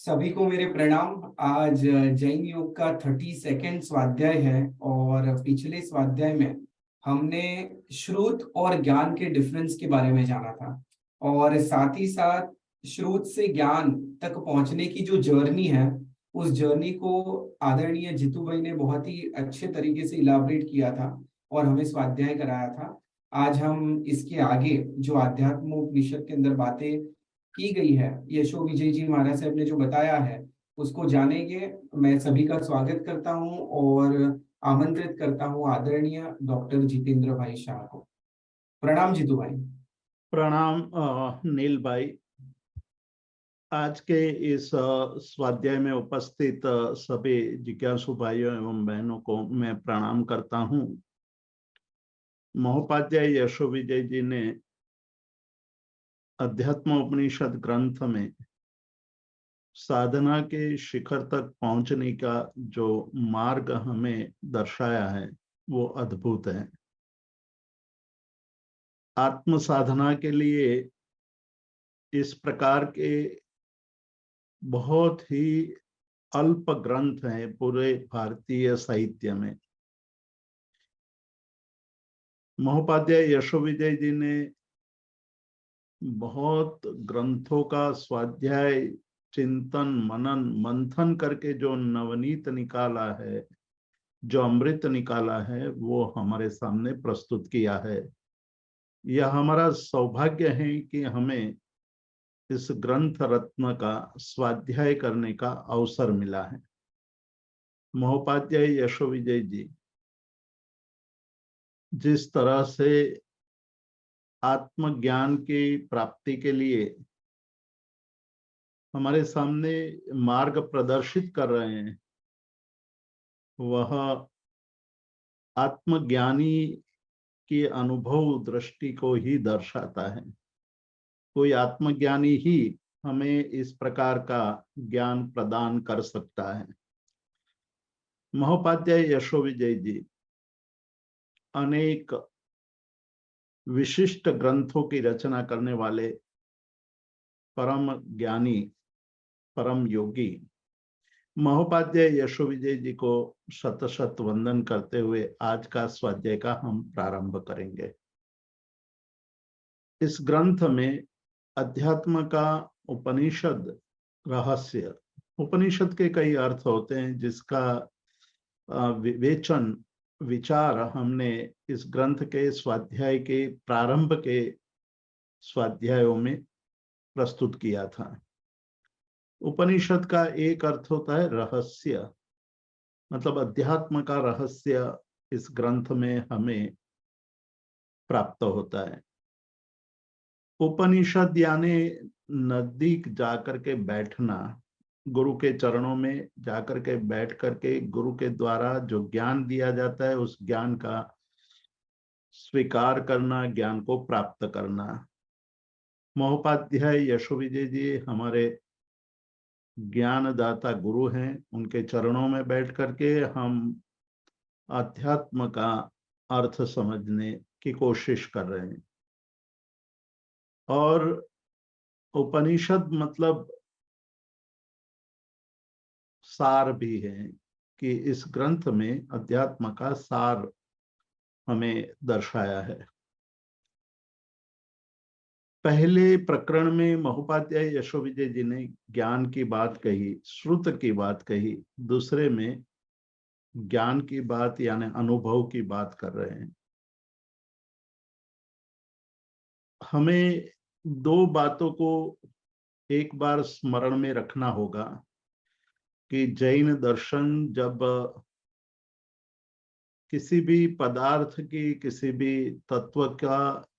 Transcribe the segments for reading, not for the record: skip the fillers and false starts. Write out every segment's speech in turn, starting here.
सभी को मेरे प्रणाम। आज जैन योग का 32वां स्वाध्याय है और पिछले स्वाध्याय में हमने श्रुत और ज्ञान के डिफरेंस के बारे में जाना था और साथ ही साथ श्रुत से ज्ञान तक पहुंचने की जो जर्नी है उस जर्नी को आदरणीय जितू भाई ने बहुत ही अच्छे तरीके से इलाबरेट किया था और हमें स्वाध्याय कराया था। आज हम इसके आगे जो आध्यात्म उपनिषद के अंदर बातें की गई है, यशो विजय जी महाराज साहब ने जो बताया है उसको जानेंगे। मैं सभी का स्वागत करता हूं और आमंत्रित करता हूं आदरणीय डॉक्टर जितेंद्र भाई शाह को। प्रणाम जितू भाई। प्रणाम नील भाई। आज के इस स्वाध्याय में उपस्थित सभी जिज्ञासु भाइयों एवं बहनों को मैं प्रणाम करता हूं। महोपाध्याय यशो विजय जी ने अध्यात्म उपनिषद ग्रंथ में साधना के शिखर तक पहुंचने का जो मार्ग हमें दर्शाया है वो अद्भुत है। आत्म साधना के लिए इस प्रकार के बहुत ही अल्प ग्रंथ हैं पूरे भारतीय साहित्य में। महोपाध्याय यशो विजय जी ने बहुत ग्रंथों का स्वाध्याय चिंतन मनन मंथन करके जो नवनीत निकाला है, जो अमृत निकाला है, वो हमारे सामने प्रस्तुत किया है। यह हमारा सौभाग्य है कि हमें इस ग्रंथ रत्न का स्वाध्याय करने का अवसर मिला है। महोपाध्याय यशो विजय जी जिस तरह से आत्मज्ञान की प्राप्ति के लिए हमारे सामने मार्ग प्रदर्शित कर रहे हैं, वह आत्मज्ञानी की अनुभव दृष्टि को ही दर्शाता है। कोई आत्मज्ञानी ही हमें इस प्रकार का ज्ञान प्रदान कर सकता है। महोपाध्याय यशो विजय जी अनेक विशिष्ट ग्रंथों की रचना करने वाले परम ज्ञानी, परम योगी। महोपाध्याय यशो विजय जी को शत शत वंदन करते हुए आज का स्वाध्याय का हम प्रारंभ करेंगे। इस ग्रंथ में अध्यात्म का उपनिषद रहस्य, उपनिषद के कई अर्थ होते हैं जिसका विवेचन विचार हमने इस ग्रंथ के स्वाध्याय के प्रारंभ के स्वाध्यायों में प्रस्तुत किया था। उपनिषद का एक अर्थ होता है रहस्य, मतलब अध्यात्म का रहस्य इस ग्रंथ में हमें प्राप्त होता है। उपनिषद यानी नजदीक जाकर के बैठना, गुरु के चरणों में जाकर के बैठ करके गुरु के द्वारा जो ज्ञान दिया जाता है उस ज्ञान का स्वीकार करना, ज्ञान को प्राप्त करना। महोपाध्याय यशो विजय जी हमारे ज्ञानदाता गुरु हैं। उनके चरणों में बैठ करके हम अध्यात्म का अर्थ समझने की कोशिश कर रहे हैं। और उपनिषद मतलब सार भी है कि इस ग्रंथ में अध्यात्म का सार हमें दर्शाया है। पहले प्रकरण में महोपाध्याय यशो विजय जी ने ज्ञान की बात कही, श्रुत की बात कही। दूसरे में ज्ञान की बात यानी अनुभव की बात कर रहे हैं। हमें दो बातों को एक बार स्मरण में रखना होगा कि जैन दर्शन जब किसी भी पदार्थ की, किसी भी तत्व का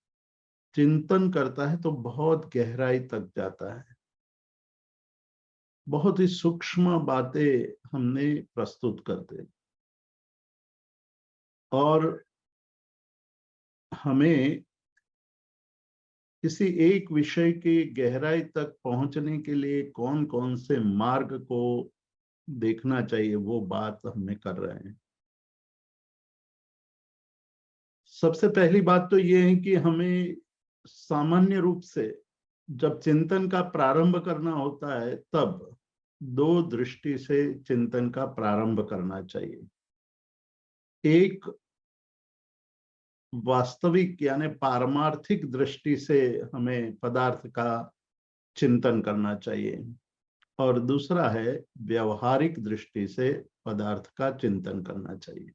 चिंतन करता है तो बहुत गहराई तक जाता है। बहुत ही सूक्ष्म बातें हमने प्रस्तुत करते और हमें किसी एक विषय की गहराई तक पहुंचने के लिए कौन कौन से मार्ग को देखना चाहिए, वो बात हमें कर रहे हैं। सबसे पहली बात तो ये है कि हमें सामान्य रूप से जब चिंतन का प्रारंभ करना होता है तब दो दृष्टि से चिंतन का प्रारंभ करना चाहिए। एक वास्तविक यानी पारमार्थिक दृष्टि से हमें पदार्थ का चिंतन करना चाहिए, और दूसरा है व्यवहारिक दृष्टि से पदार्थ का चिंतन करना चाहिए।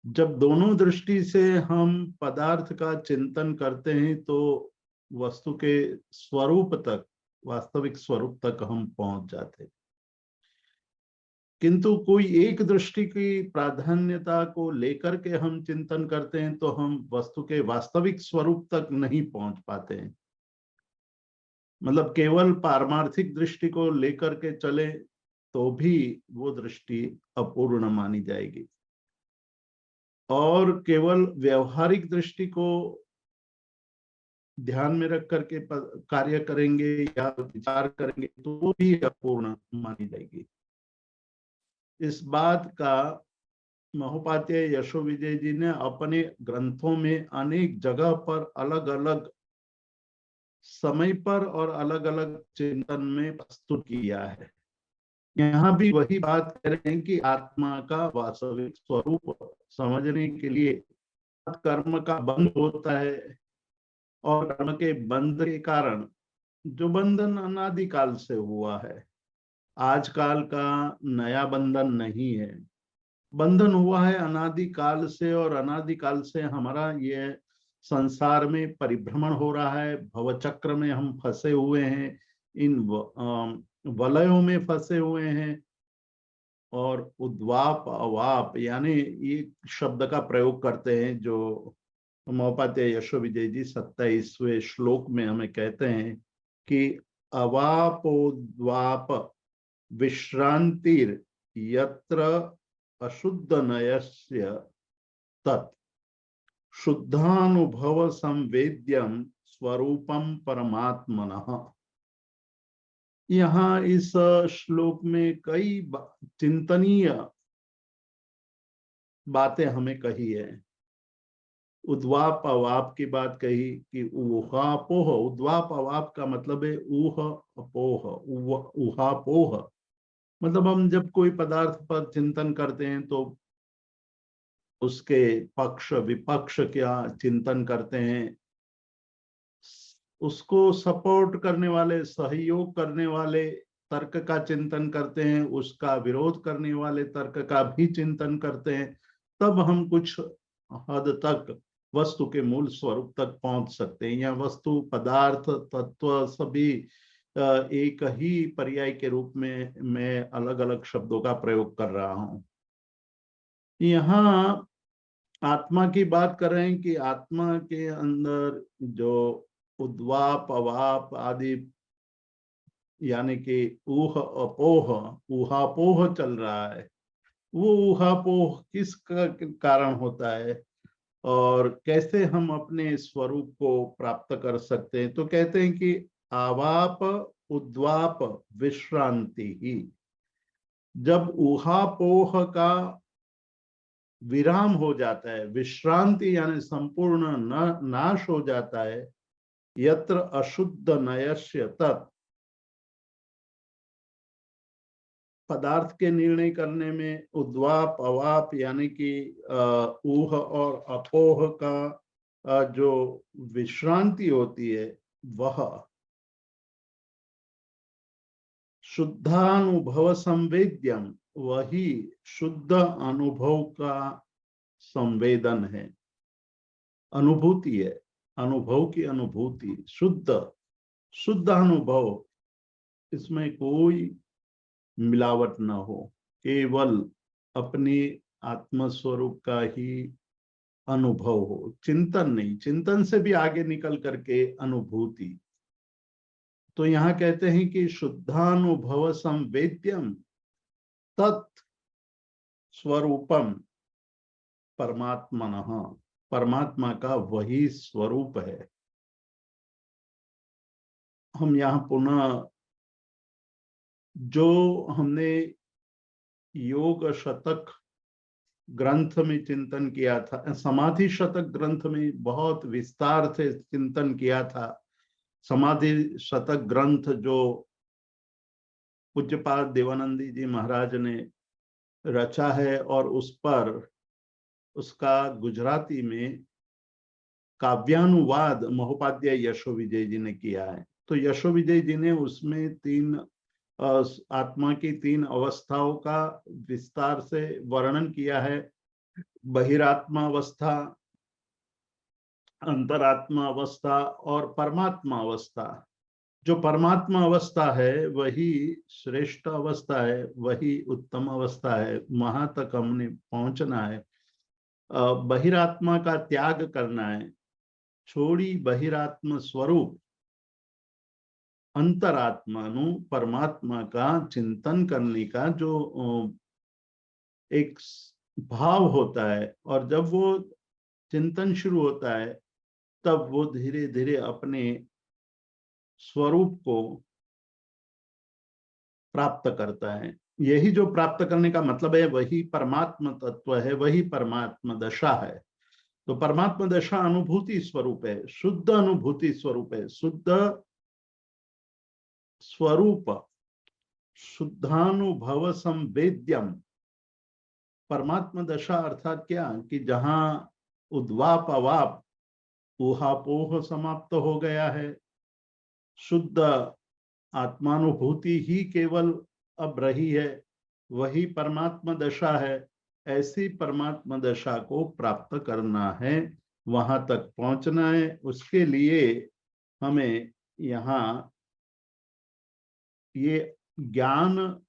जब दोनों दृष्टि से हम पदार्थ का चिंतन करते हैं तो वस्तु के स्वरूप तक, वास्तविक स्वरूप तक हम पहुंच जाते हैं। किंतु कोई एक दृष्टि की प्राधान्यता को लेकर के हम चिंतन करते हैं तो हम वस्तु के वास्तविक स्वरूप तक नहीं पहुंच पाते हैं। मतलब केवल पारमार्थिक दृष्टि को लेकर के चले तो भी वो दृष्टि अपूर्ण मानी जाएगी, और केवल व्यवहारिक दृष्टि को ध्यान में रख करके कार्य करेंगे या विचार करेंगे तो वो भी अपूर्ण मानी जाएगी। इस बात का महोपाध्याय यशो विजय जी ने अपने ग्रंथों में अनेक जगह पर अलग अलग समय पर और अलग अलग चिंतन में प्रस्तुत किया है। यहाँ भी वही बात कह रहे हैं कि आत्मा का वास्तविक स्वरूप समझने के लिए कर्म का बंध होता है, और कर्म के बंध के कारण जो बंधन अनादिकाल से हुआ है, आजकाल का नया बंधन नहीं है, बंधन हुआ है अनादिकाल से, और अनादिकाल से हमारा ये संसार में परिभ्रमण हो रहा है, भवचक्र में हम फंसे हुए हैं, इन वलयों में फंसे हुए हैं। और उद्वाप अवाप यानी ये शब्द का प्रयोग करते हैं जो महोपाध्याय यशो विजय जी 27वें श्लोक में हमें कहते हैं कि अवापोद्वाप विश्रांतिर यत्र अशुद्ध नयस्य तत् शुद्धानुभव संवेद्यम स्वरूपम परमात्मनः। यहाँ इस श्लोक में कई चिंतनीय बातें हमें कही है। उद्वाप अवाप की बात कही कि ऊहापोह, उद्वाप अवाप का मतलब है ऊह अपोह, ऊहापोह मतलब हम जब कोई पदार्थ पर चिंतन करते हैं तो उसके पक्ष विपक्ष क्या चिंतन करते हैं, उसको सपोर्ट करने वाले, सहयोग करने वाले तर्क का चिंतन करते हैं, उसका विरोध करने वाले तर्क का भी चिंतन करते हैं, तब हम कुछ हद तक वस्तु के मूल स्वरूप तक पहुंच सकते हैं। या वस्तु, पदार्थ, तत्व सभी एक ही पर्याय के रूप में मैं अलग अलग शब्दों का प्रयोग कर रहा हूं। यहाँ आत्मा की बात कर रहे हैं कि आत्मा के अंदर जो उद्वाप अवाप आदि यानी कि ऊह अपोह, ऊहापोह चल रहा है, वो ऊहापोह किस कारण होता है और कैसे हम अपने स्वरूप को प्राप्त कर सकते हैं। तो कहते हैं कि आवाप उद्वाप विश्रांति ही, जब ऊहापोह का विराम हो जाता है, विश्रांति यानी संपूर्ण नाश हो जाता है, यत्र अशुद्ध नयस्य तत्, पदार्थ के निर्णय करने में उद्वाप अवाप यानी कि ऊह और अपोह का जो विश्रांति होती है वह शुद्धानुभव संवेद्यम, वही शुद्ध अनुभव का संवेदन है, अनुभूति है, अनुभव की अनुभूति, शुद्ध अनुभव, इसमें कोई मिलावट ना हो, केवल अपने आत्मस्वरूप का ही अनुभव हो, चिंतन नहीं, चिंतन से भी आगे निकल करके अनुभूति। तो यहाँ कहते हैं कि शुद्धानुभव संवेद्यम तत् स्वरूपम परमात्मनः, परमात्मा का वही स्वरूप है। हम यहाँ पुनः जो हमने योग शतक ग्रंथ में चिंतन किया था, समाधि शतक ग्रंथ में बहुत विस्तार से चिंतन किया था। समाधि शतक ग्रंथ जो पूज्यपाद देवानंदी जी महाराज ने रचा है और उस पर उसका गुजराती में काव्यानुवाद महोपाध्याय यशो विजय जी ने किया है। तो यशो विजय जी ने उसमें आत्मा की 3 अवस्थाओं का विस्तार से वर्णन किया है। बहिरात्मा अवस्था, अंतरात्मा अवस्था और परमात्मा अवस्था। जो परमात्मा अवस्था है वही श्रेष्ठ अवस्था है, वही उत्तम अवस्था है, वहां तक हमने पहुंचना है। बहिरात्मा का त्याग करना है, छोड़ी बहिरात्म स्वरूप अंतरात्मा नु परमात्मा का चिंतन करने का जो एक भाव होता है, और जब वो चिंतन शुरू होता है तब वो धीरे धीरे अपने स्वरूप को प्राप्त करता है। यही जो प्राप्त करने का मतलब है, वही परमात्मा तत्व है, वही परमात्मा दशा है। तो परमात्मा दशा अनुभूति स्वरूप है, शुद्ध अनुभूति स्वरूप है, शुद्ध स्वरूप, शुद्धानुभव संवेद्यम। परमात्मा दशा अर्थात क्या कि जहां उद्वाप अवाप ऊहापोह समाप्त हो गया है, शुद्ध आत्मानुभूति ही केवल अब रही है, वही परमात्मा दशा है। ऐसी परमात्मा दशा को प्राप्त करना है, वहां तक पहुंचना है। उसके लिए हमें यहाँ ये ज्ञान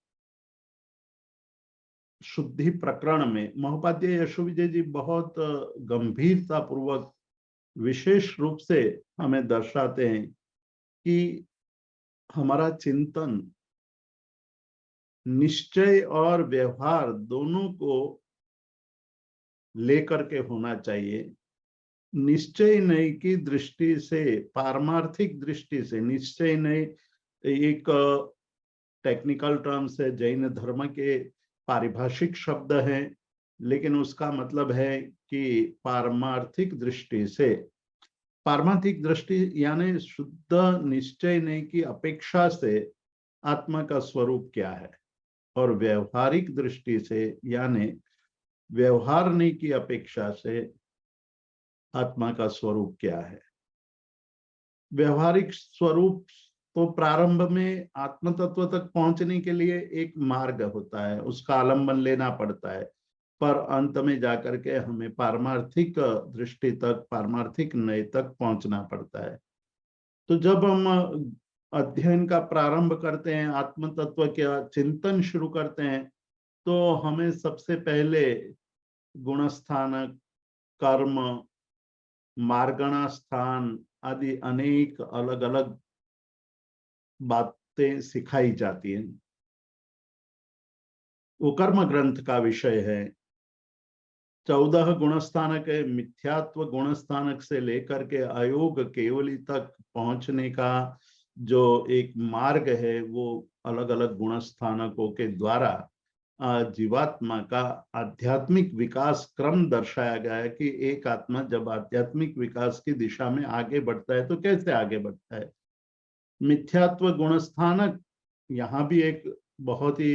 शुद्धि प्रकरण में महोपाध्याय यशो विजय जी बहुत गंभीरता पूर्वक विशेष रूप से हमें दर्शाते हैं कि हमारा चिंतन निश्चय और व्यवहार दोनों को लेकर के होना चाहिए। निश्चय नहीं की दृष्टि से, पारमार्थिक दृष्टि से निश्चय नहीं एक टेक्निकल टर्म्स है, जैन धर्म के पारिभाषिक शब्द हैं, लेकिन उसका मतलब है कि पारमार्थिक दृष्टि से, पारमार्थिक दृष्टि यानी शुद्ध निश्चय नहीं की अपेक्षा से आत्मा का स्वरूप क्या है, और व्यवहारिक दृष्टि से यानी व्यवहार नहीं की अपेक्षा से आत्मा का स्वरूप क्या है। व्यवहारिक स्वरूप तो प्रारंभ में आत्म तत्व तक पहुंचने के लिए एक मार्ग होता है, उसका आलंबन लेना पड़ता है, पर अंत में जाकर के हमें पारमार्थिक दृष्टि तक, पारमार्थिक नय तक पहुंचना पड़ता है। तो जब हम अध्ययन का प्रारंभ करते हैं, आत्म तत्व का चिंतन शुरू करते हैं, तो हमें सबसे पहले गुणस्थान, कर्म, मार्गणा स्थान आदि अनेक अलग अलग बातें सिखाई जाती हैं। वो कर्म ग्रंथ का विषय है। 14 गुणस्थानक है, मिथ्यात्व गुणस्थानक से लेकर के अयोग केवली तक पहुंचने का जो एक मार्ग है, वो अलग अलग गुणस्थानकों के द्वारा जीवात्मा का आध्यात्मिक विकास क्रम दर्शाया गया है कि एक आत्मा जब आध्यात्मिक विकास की दिशा में आगे बढ़ता है तो कैसे आगे बढ़ता है। मिथ्यात्व गुणस्थानक, यहाँ भी एक बहुत ही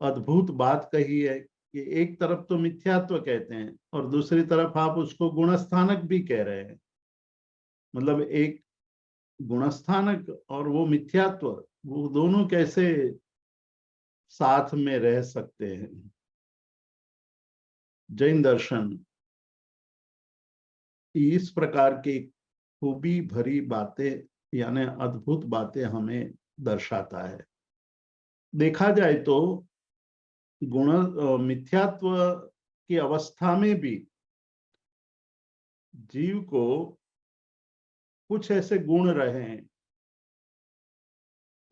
अद्भुत बात कही है कि एक तरफ तो मिथ्यात्व कहते हैं और दूसरी तरफ आप उसको गुणस्थानक भी कह रहे हैं। मतलब एक गुणस्थानक और वो मिथ्यात्व, वो दोनों कैसे साथ में रह सकते हैं। जैन दर्शन इस प्रकार की खूबी भरी बातें यानी अद्भुत बातें हमें दर्शाता है। देखा जाए तो मिथ्यात्व की अवस्था में भी जीव को कुछ ऐसे गुण रहे हैं,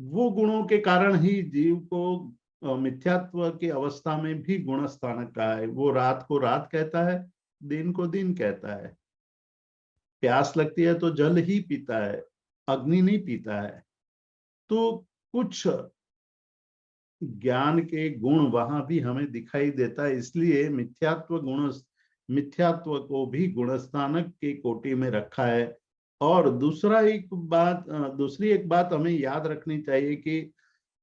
वो गुणों के कारण ही जीव को मिथ्यात्व की अवस्था में भी गुण स्थानक कहा है। वो रात को रात कहता है, दिन को दिन कहता है, प्यास लगती है तो जल ही पीता है, अग्नि नहीं पीता है। तो कुछ ज्ञान के गुण वहां भी हमें दिखाई देता है, इसलिए मिथ्यात्व को भी गुणस्थानक के कोटि में रखा है। और दूसरी एक बात हमें याद रखनी चाहिए कि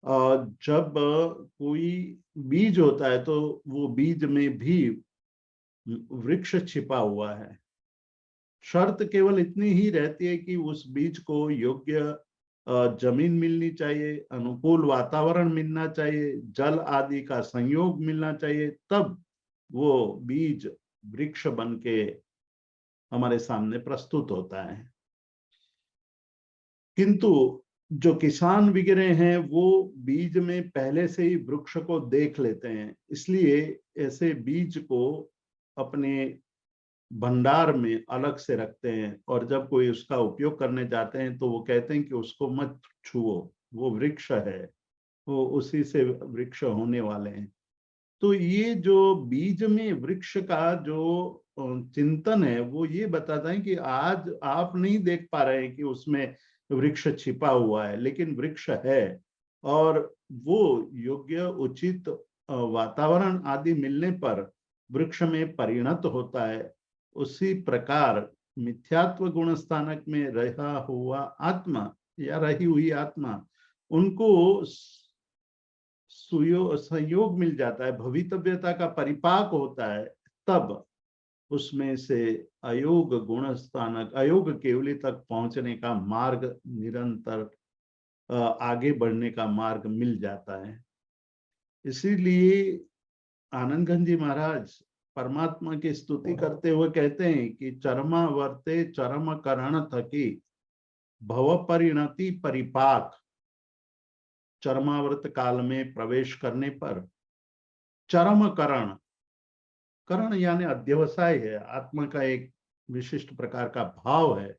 जब कोई बीज होता है तो वो बीज में भी वृक्ष छिपा हुआ है। शर्त केवल इतनी ही रहती है कि उस बीज को योग्य जमीन मिलनी चाहिए, अनुकूल वातावरण मिलना चाहिए, जल आदि का संयोग मिलना चाहिए, तब वो बीज वृक्ष बन के हमारे सामने प्रस्तुत होता है। किंतु जो किसान वगैरह हैं वो बीज में पहले से ही वृक्ष को देख लेते हैं, इसलिए ऐसे बीज को अपने भंडार में अलग से रखते हैं, और जब कोई उसका उपयोग करने जाते हैं तो वो कहते हैं कि उसको मत छुओ, वो वृक्ष है, वो उसी से वृक्ष होने वाले हैं। तो ये जो बीज में वृक्ष का जो चिंतन है वो ये बताता है कि आज आप नहीं देख पा रहे हैं कि उसमें वृक्ष छिपा हुआ है, लेकिन वृक्ष है, और वो योग्य उचित वातावरण आदि मिलने पर वृक्ष में परिणत होता है। उसी प्रकार मिथ्यात्व गुण स्थानक में रहा हुआ आत्मा या रही हुई आत्मा, उनको संयोग मिल जाता है, भवितव्यता का परिपाक होता है, तब उसमें से अयोग गुण स्थानक, अयोग केवली तक पहुंचने का मार्ग, निरंतर आगे बढ़ने का मार्ग मिल जाता है। इसीलिए आनंदघन जी महाराज परमात्मा की स्तुति करते हुए कहते हैं कि चरमा वर्ते चरम करण थकी भव परिणति परिपाक। चरमावर्त काल में प्रवेश करने पर चरम करण, करण यानी अध्यवसाय है, आत्मा का एक विशिष्ट प्रकार का भाव है,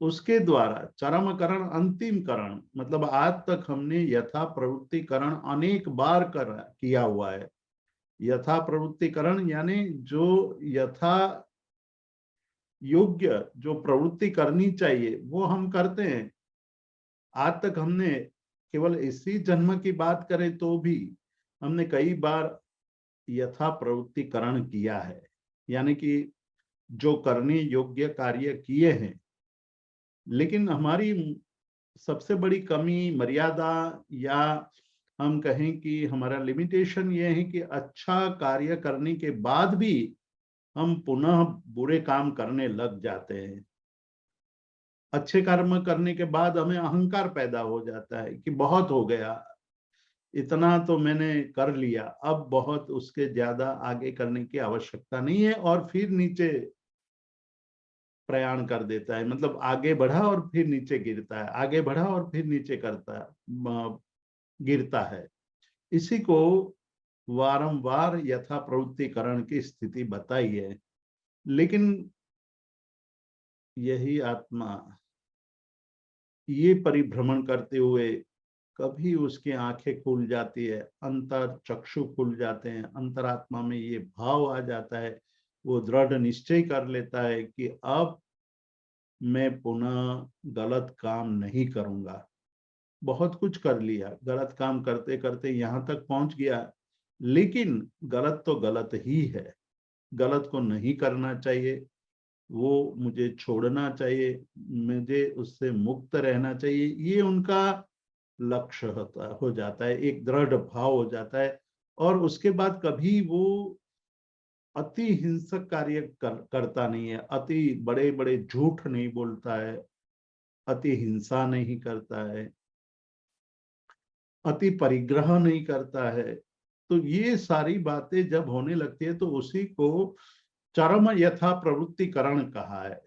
उसके द्वारा चरम करण, अंतिम करण, मतलब आज तक हमने यथा प्रवृत्ति करण अनेक बार किया हुआ है। यथा प्रवृत्ति करण यानी जो यथा योग्य जो प्रवृत्ति करनी चाहिए वो हम करते हैं। आज तक हमने केवल इसी जन्म की बात करें तो भी हमने कई बार यथा प्रवृत्तिकरण किया है, यानी कि जो करने योग्य कार्य किए हैं। लेकिन हमारी सबसे बड़ी कमी, मर्यादा, या हम कहें कि हमारा लिमिटेशन ये है कि अच्छा कार्य करने के बाद भी हम पुनः बुरे काम करने लग जाते हैं। अच्छे कर्म करने के बाद हमें अहंकार पैदा हो जाता है कि बहुत हो गया, इतना तो मैंने कर लिया, अब बहुत उसके ज्यादा आगे करने की आवश्यकता नहीं है, और फिर नीचे प्रयाण कर देता है, मतलब आगे बढ़ा और फिर नीचे गिरता है, आगे बढ़ा और फिर नीचे गिरता है। इसी को वारंवार यथा प्रवृत्तिकरण की स्थिति बताई है। लेकिन यही आत्मा ये परिभ्रमण करते हुए कभी उसकी आंखें खुल जाती है, अंतर चक्षु खुल जाते हैं, अंतरात्मा में ये भाव आ जाता है, वो दृढ़ निश्चय कर लेता है कि अब मैं पुनः गलत काम नहीं करूंगा। बहुत कुछ कर लिया, गलत काम करते करते यहाँ तक पहुंच गया, लेकिन गलत तो गलत ही है, गलत को नहीं करना चाहिए, वो मुझे छोड़ना चाहिए, मुझे उससे मुक्त रहना चाहिए, ये उनका लक्ष्य हो जाता है, एक दृढ़ भाव हो जाता है। और उसके बाद कभी वो अति हिंसक कार्य करता नहीं है, अति बड़े बड़े झूठ नहीं बोलता है, अति हिंसा नहीं करता है, अति परिग्रह नहीं करता है। तो ये सारी बातें जब होने लगती है तो उसी को चरम यथा प्रवृत्तिकरण कहा है।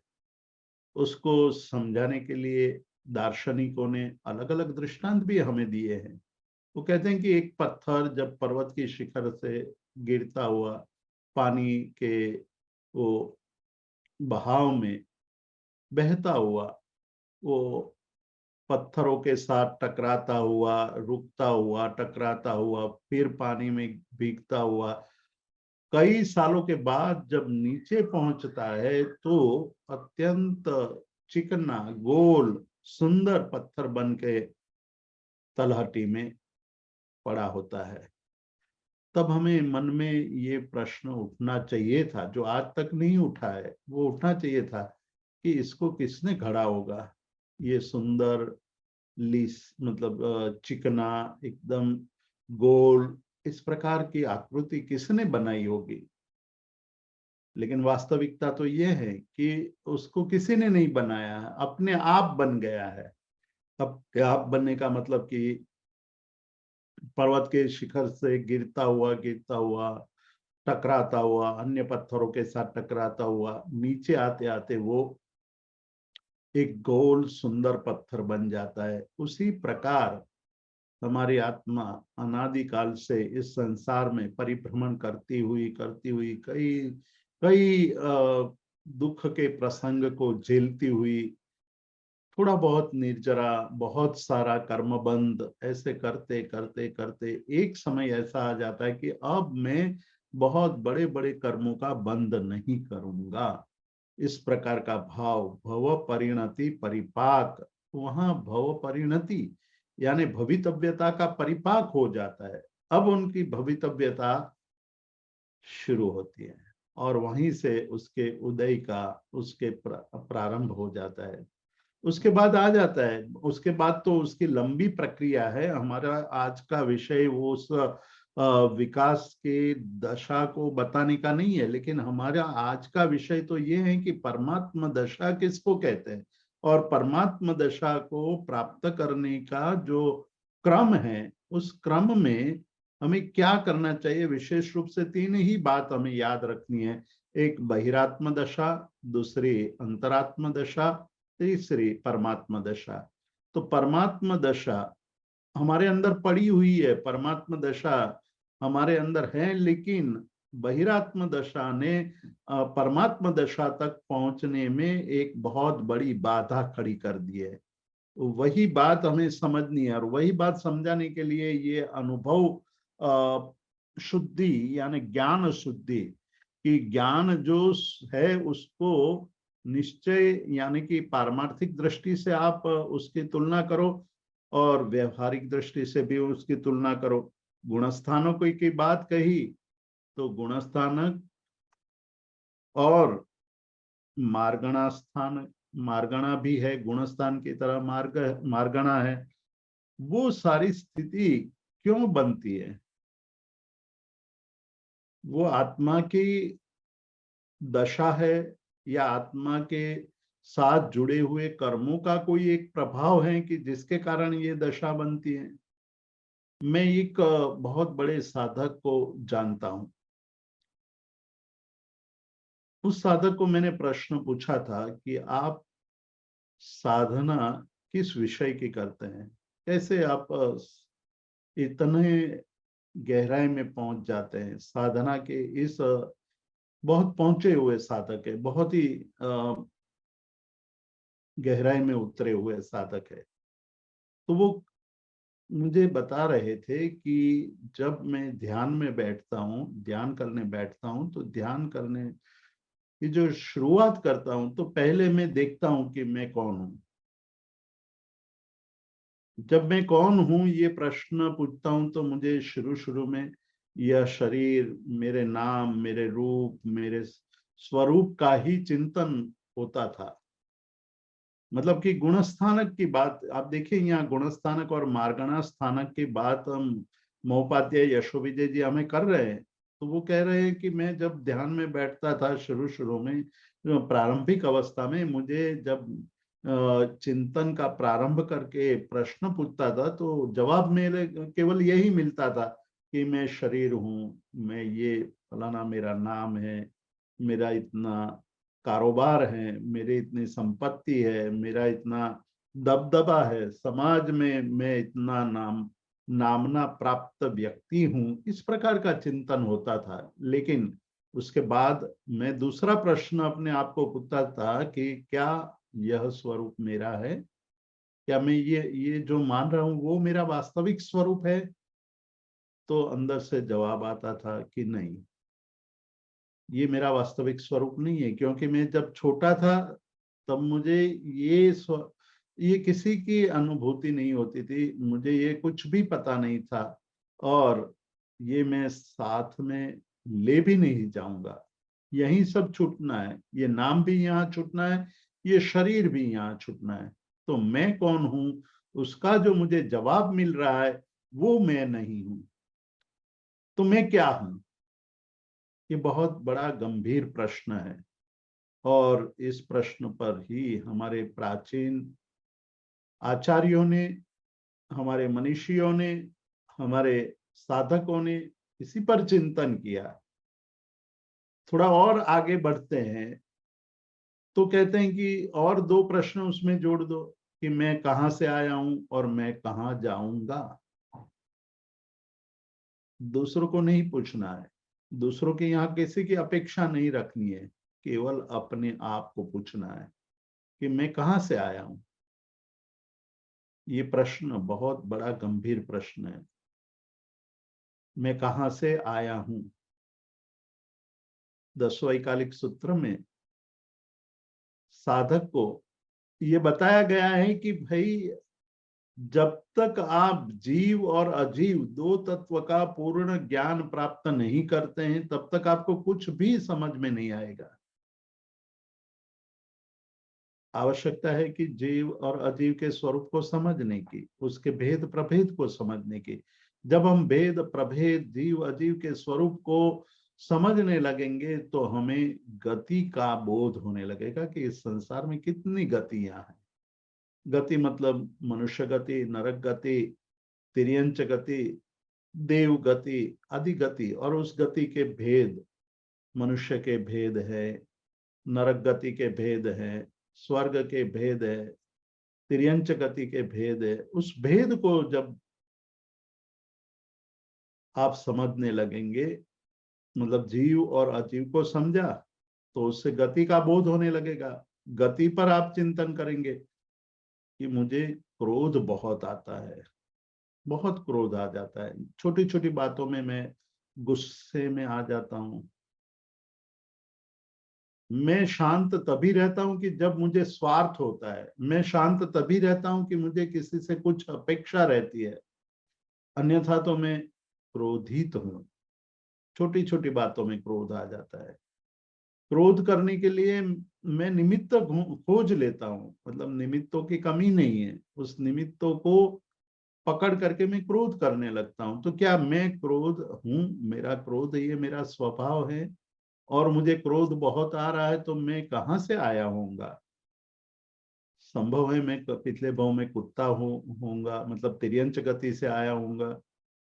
उसको समझाने के लिए दार्शनिकों ने अलग अलग दृष्टांत भी हमें दिए हैं। वो कहते हैं कि एक पत्थर जब पर्वत की शिखर से गिरता हुआ पानी के वो बहाव में बहता हुआ, वो पत्थरों के साथ टकराता हुआ, रुकता हुआ, टकराता हुआ, फिर पानी में भीगता हुआ, कई सालों के बाद जब नीचे पहुंचता है तो अत्यंत चिकना, गोल, सुंदर पत्थर बन के तलहटी में पड़ा होता है। तब हमें मन में ये प्रश्न उठना चाहिए था, जो आज तक नहीं उठा है, वो उठना चाहिए था कि इसको किसने गढ़ा होगा, ये सुंदर लीस मतलब चिकना, एकदम गोल, इस प्रकार की आकृति किसने बनाई होगी? लेकिन वास्तविकता तो ये है कि उसको किसी ने नहीं बनाया है, अपने आप बन गया है। अपने आप बनने का मतलब कि पर्वत के शिखर से गिरता हुआ, टकराता हुआ, अन्य पत्थरों के साथ टकराता हुआ, नीचे आते आते वो एक गोल सुंदर पत्थर बन जाता है। उसी प्रकार हमारी आत्मा अनादि काल से इस संसार में परिभ्रमण करती हुई कई कई दुख के प्रसंग को झेलती हुई, थोड़ा बहुत निर्जरा, बहुत सारा कर्मबंध, ऐसे करते करते करते एक समय ऐसा आ जाता है कि अब मैं बहुत बड़े बड़े कर्मों का बंध नहीं करूंगा। इस प्रकार का भाव, भव परिणति परिपाक, वहां भव परिणति यानी भवितव्यता का परिपाक हो जाता है। अब उनकी भवितव्यता शुरू होती है और वहीं से उसके उदय का, उसके प्रारंभ हो जाता है। उसके बाद आ जाता है, उसके बाद तो उसकी लंबी प्रक्रिया है। हमारा आज का विषय वो उस विकास के दशा को बताने का नहीं है, लेकिन हमारा आज का विषय तो ये है कि परमात्मा दशा किसको कहते हैं और परमात्मा दशा को प्राप्त करने का जो क्रम है, उस क्रम में हमें क्या करना चाहिए। विशेष रूप से तीन ही बात हमें याद रखनी है। एक बहिरात्म दशा, दूसरी अंतरात्म दशा, तीसरी परमात्मा दशा। तो परमात्मा दशा हमारे अंदर पड़ी हुई है, परमात्मा दशा हमारे अंदर है, लेकिन बहिरात्म दशा ने परमात्मा दशा तक पहुंचने में एक बहुत बड़ी बाधा खड़ी कर दी है। तो वही बात हमें समझनी है और वही बात समझाने के लिए ये अनुभव शुद्धि यानी ज्ञान शुद्धि, कि ज्ञान जो है उसको निश्चय यानी कि पारमार्थिक दृष्टि से आप उसकी तुलना करो और व्यवहारिक दृष्टि से भी उसकी तुलना करो। गुणस्थानों की बात कही तो गुणस्थानक और मार्गणा स्थान, मार्गणा भी है, गुणस्थान की तरह मार्गणा है। वो सारी स्थिति क्यों बनती है? वो आत्मा की दशा है या आत्मा के साथ जुड़े हुए कर्मों का कोई एक प्रभाव है कि जिसके कारण ये दशा बनती है? मैं एक बहुत बड़े साधक को जानता हूं। उस साधक को मैंने प्रश्न पूछा था कि आप साधना किस विषय की करते हैं, कैसे आप इतने गहराई में पहुंच जाते हैं? साधना के इस बहुत पहुंचे हुए साधक है, बहुत ही गहराई में उतरे हुए साधक है। तो वो मुझे बता रहे थे कि जब मैं ध्यान में बैठता हूँ, ध्यान करने बैठता हूँ, तो ध्यान करने की जो शुरुआत करता हूँ तो पहले मैं देखता हूँ कि मैं कौन हूँ। जब मैं कौन हूँ ये प्रश्न पूछता हूँ तो मुझे शुरू शुरू में यह शरीर, मेरे नाम, मेरे रूप, मेरे स्वरूप का ही चिंतन होता था। मतलब कि गुणस्थानक की बात आप देखिए, यहाँ गुणस्थानक और मार्गणा स्थानक की बात हम महोपाध्याय यशोविजय जी हमें कर रहे हैं। तो वो कह रहे हैं कि मैं जब ध्यान में बैठता था शुरू शुरू में, प्रारंभिक अवस्था में, मुझे जब चिंतन का प्रारंभ करके प्रश्न पूछता था तो जवाब मेरे केवल यही मिलता था कि मैं शरीर हूँ, मैं ये फलाना मेरा नाम है, मेरा इतना कारोबार है, मेरी इतनी संपत्ति है, मेरा इतना दबदबा है समाज में, मैं इतना नामना प्राप्त व्यक्ति हूँ। इस प्रकार का चिंतन होता था। लेकिन उसके बाद मैं दूसरा प्रश्न अपने आप को पूछता था कि क्या यह स्वरूप मेरा है? क्या मैं ये जो मान रहा हूँ वो मेरा वास्तविक स्वरूप है? तो अंदर से जवाब आता था कि नहीं, ये मेरा वास्तविक स्वरूप नहीं है। क्योंकि मैं जब छोटा था तब मुझे ये किसी की अनुभूति नहीं होती थी, मुझे ये कुछ भी पता नहीं था और ये मैं साथ में ले भी नहीं जाऊंगा। यही सब छूटना है, ये नाम भी यहाँ छूटना है, ये शरीर भी यहाँ छूटना है। तो मैं कौन हूँ उसका जो मुझे जवाब मिल रहा है वो मैं नहीं हूं, तो मैं क्या हूं? ये बहुत बड़ा गंभीर प्रश्न है, और इस प्रश्न पर ही हमारे प्राचीन आचार्यों ने, हमारे मनीषियों ने, हमारे साधकों ने इसी पर चिंतन किया। थोड़ा और आगे बढ़ते हैं तो कहते हैं कि और दो प्रश्न उसमें जोड़ दो कि मैं कहां से आया हूं और मैं कहां जाऊंगा। दूसरों को नहीं पूछना है, दूसरों के यहाँ किसी की अपेक्षा नहीं रखनी है, केवल अपने आप को पूछना है कि मैं कहां से आया हूं। ये प्रश्न बहुत बड़ा गंभीर प्रश्न है। मैं कहां से आया हूं? 10वें कालिक सूत्र में साधक को ये बताया गया है कि भाई, जब तक आप जीव और अजीव दो तत्व का पूर्ण ज्ञान प्राप्त नहीं करते हैं, तब तक आपको कुछ भी समझ में नहीं आएगा। आवश्यकता है कि जीव और अजीव के स्वरूप को समझने की, उसके भेद प्रभेद को समझने की। जब हम भेद प्रभेद जीव अजीव के स्वरूप को समझने लगेंगे तो हमें गति का बोध होने लगेगा कि इस संसार में कितनी गतियां हैं। गति मतलब मनुष्य गति, नरक गति, तिर्यंच गति, देव गति, आदि गति, और उस गति के भेद, मनुष्य के भेद है, नरक गति के भेद है, स्वर्ग के भेद है, तिर्यंच गति के भेद है। उस भेद को जब आप समझने लगेंगे, मतलब जीव और अजीव को समझा, तो उससे गति का बोध होने लगेगा। गति पर आप चिंतन करेंगे कि मुझे क्रोध बहुत आता है, बहुत क्रोध आ जाता है, छोटी छोटी बातों में मैं गुस्से में आ जाता हूं। मैं शांत तभी रहता हूं कि जब मुझे स्वार्थ होता है। मैं शांत तभी रहता हूं कि मुझे किसी से कुछ अपेक्षा रहती है, अन्यथा तो मैं क्रोधित हूं। छोटी छोटी बातों में क्रोध आ जाता है। क्रोध करने के लिए मैं निमित्त खोज लेता हूं, मतलब निमित्तों की कमी नहीं है, उस निमित्तों को पकड़ करके मैं क्रोध करने लगता हूं। तो क्या मैं क्रोध हूं? मेरा क्रोध ये मेरा स्वभाव है, और मुझे क्रोध बहुत आ रहा है, तो मैं कहां से आया होऊंगा? संभव है मैं पिछले भाव में कुत्ता होऊंगा, मतलब तिर्यंच गति से आया होऊंगा।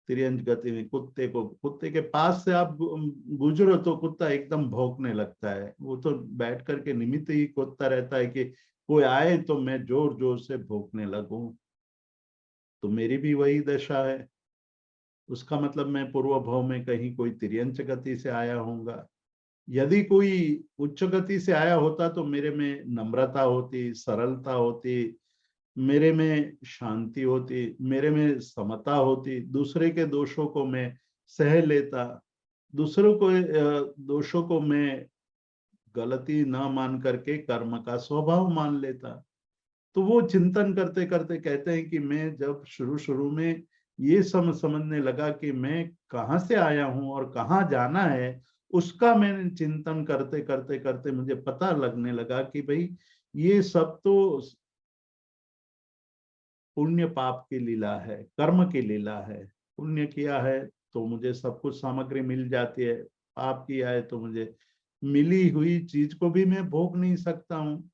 तिर्यंच गति में कुत्ते के पास से आप गुजरो तो कुत्ता एकदम भौंकने लगता है। वो तो बैठ करके निमित्त ही कुत्ता रहता है कि कोई आए तो मैं जोर जोर से भौंकने लगूं। तो मेरी भी वही दशा है। उसका मतलब मैं पूर्व भाव में कहीं कोई तिर्यंच गति से आया होऊंगा। यदि कोई उच्च गति से आया होता तो मेरे में नम्रता होती, सरलता होती, मेरे में शांति होती, मेरे में समता होती, दूसरे के दोषों को मैं सह लेता, दूसरों को दोषों को मैं गलती न मान करके कर्म का स्वभाव मान लेता। तो वो चिंतन करते करते कहते हैं कि मैं जब शुरू शुरू में ये समझने लगा कि मैं कहाँ से आया हूँ और कहाँ जाना है, उसका मैंने चिंतन करते करते करते मुझे पता लगने लगा कि भाई, ये सब तो पुण्य पाप की लीला है, कर्म की लीला है। पुण्य किया है तो मुझे सब कुछ सामग्री मिल जाती है, पाप किया है तो मुझे मिली हुई चीज को भी मैं भोग नहीं सकता हूँ।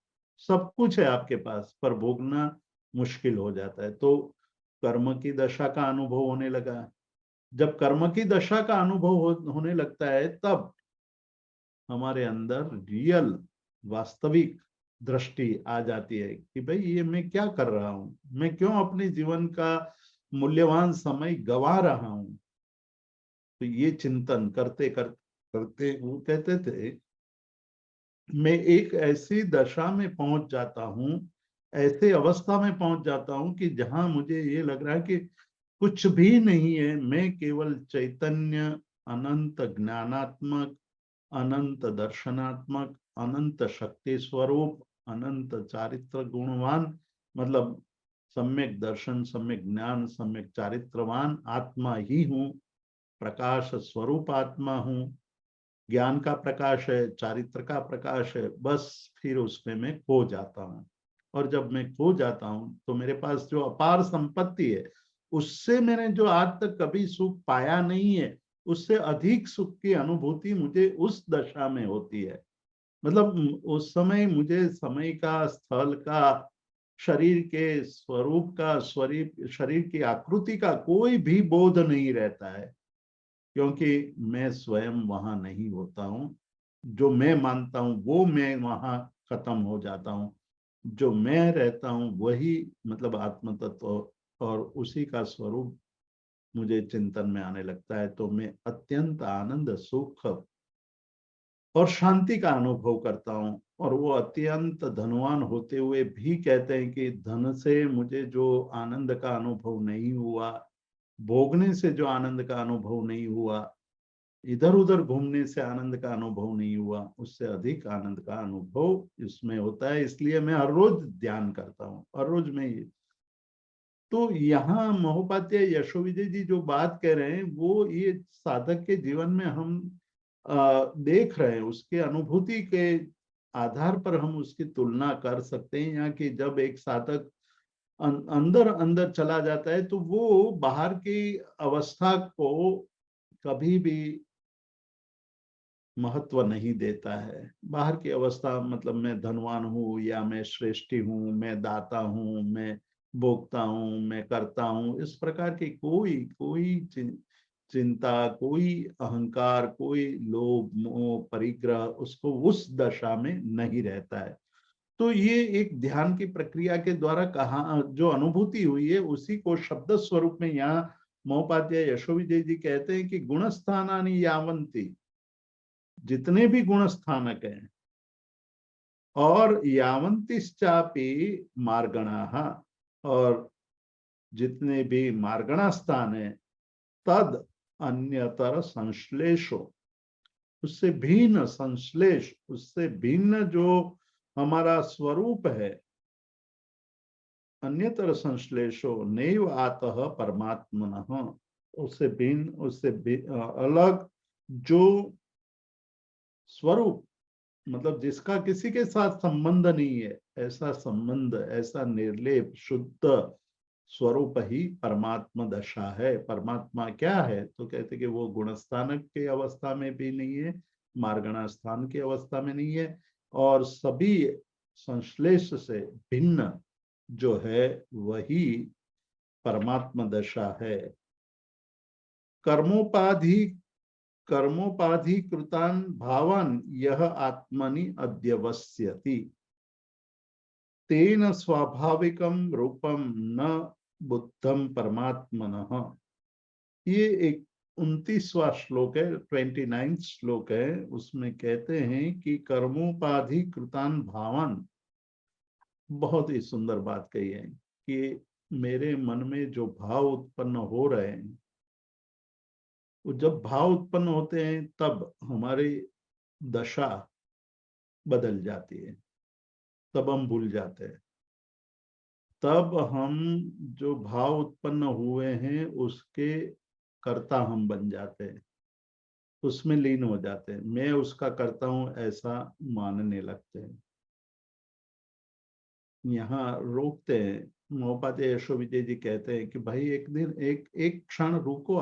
सब कुछ है आपके पास, पर भोगना मुश्किल हो जाता है। तो कर्म की दशा का अनुभव होने लगा। जब कर्म की दशा का अनुभव होने लगता है, तब हमारे अंदर रियल, वास्तविक दृष्टि आ जाती है कि भाई, ये मैं क्या कर रहा हूँ, मैं क्यों अपने जीवन का मूल्यवान समय गवा रहा हूँ। तो ये चिंतन करते करते वो कहते थे, मैं एक ऐसी दशा में पहुंच जाता हूँ, ऐसे अवस्था में पहुंच जाता हूँ कि जहां मुझे ये लग रहा है कि कुछ भी नहीं है, मैं केवल चैतन्य, अनंत ज्ञानात्मक, अनंत दर्शनात्मक, अनंत शक्ति स्वरूप, अनंत चारित्र गुणवान, मतलब सम्यक दर्शन, सम्यक ज्ञान, सम्यक चारित्रवान आत्मा ही हूँ। प्रकाश स्वरूप आत्मा हूँ। ज्ञान का प्रकाश है, चारित्र का प्रकाश है, बस फिर उसमें मैं खो जाता हूँ। और जब मैं खो जाता हूँ तो मेरे पास जो अपार संपत्ति है उससे मैंने जो आज तक कभी सुख पाया नहीं है, उससे अधिक सुख की अनुभूति मुझे उस दशा में होती है। मतलब उस समय मुझे समय का, स्थल का, शरीर के स्वरूप का, शरीर की आकृति का कोई भी बोध नहीं रहता है, क्योंकि मैं स्वयं वहां नहीं होता हूँ। जो मैं मानता हूँ वो मैं वहां खत्म हो जाता हूँ। जो मैं रहता हूँ वही मतलब आत्म तत्व और उसी का स्वरूप मुझे चिंतन में आने लगता है, तो मैं अत्यंत आनंद, सुख और शांति का अनुभव करता हूँ। और वो अत्यंत धनवान होते हुए भी कहते हैं कि धन से मुझे जो आनंद का अनुभव नहीं हुआ, भोगने से जो आनंद का अनुभव नहीं हुआ, इधर उधर घूमने से आनंद का अनुभव नहीं हुआ, उससे अधिक आनंद का अनुभव इसमें होता है। इसलिए मैं हर रोज ध्यान करता हूँ, हर रोज मैं ये। तो यहाँ महोपाध्याय यशोविजय जी जो बात कह रहे हैं वो ये साधक के जीवन में हम देख रहे हैं, उसके अनुभूति के आधार पर हम उसकी तुलना कर सकते हैं। यहाँ कि जब एक साधक अंदर अंदर चला जाता है तो वो बाहर की अवस्था को कभी भी महत्व नहीं देता है। बाहर की अवस्था मतलब मैं धनवान हूँ या मैं श्रेष्ठी हूँ, मैं दाता हूँ, मैं भोगता हूँ, मैं करता हूँ, इस प्रकार की कोई कोई चिंता, कोई अहंकार, कोई लोभ मोह परिग्रह उसको उस दशा में नहीं रहता है। तो ये एक ध्यान की प्रक्रिया के द्वारा कहा जो अनुभूति हुई है उसी को शब्द स्वरूप में यहाँ महोपाध्याय यशोविजय जी कहते हैं कि गुणस्थानानि यावन्ति, जितने भी गुण स्थानक हैं, और यावंतिश्चापि मार्गणाः, और जितने भी मार्गणा स्थान है, तद अन्यतर संश्लेषो, उससे भिन्न संश्लेष, उससे भिन्न जो हमारा स्वरूप है, अन्यतर संश्लेषो नैव आतः परमात्मनः, उससे भिन्न, उससे अलग जो स्वरूप, मतलब जिसका किसी के साथ संबंध नहीं है, ऐसा संबंध, ऐसा निर्लेप शुद्ध स्वरूप ही परमात्मा दशा है। परमात्मा क्या है तो कहते कि वो गुणस्थानक के अवस्था में भी नहीं है, मार्गणा स्थान की अवस्था में नहीं है, और सभी संश्लेष से भिन्न जो है वही परमात्मा दशा है। कर्मोपाधि कर्मोपाधिकृतान् भावान् यह आत्मनि अध्यवस्यति, तेन स्वाभाविकम रूपम न बुद्धम परमात्मनः। ये एक 29वां श्लोक है, 29th श्लोक है। उसमें कहते हैं कि कर्मोपाधिकृतान् भावान्, बहुत ही सुंदर बात कही है कि मेरे मन में जो भाव उत्पन्न हो रहे हैं, वो जब भाव उत्पन्न होते हैं तब हमारी दशा बदल जाती है, तब हम भूल जाते हैं। तब हम जो भाव उत्पन्न हुए हैं उसके कर्ता हम बन जाते हैं, उसमें लीन हो जाते हैं, मैं उसका करता हूं ऐसा मानने लगते हैं। यहाँ रोकते हैं महोपाध्याय यशोविजय जी, कहते हैं कि भाई एक दिन एक एक क्षण रुको,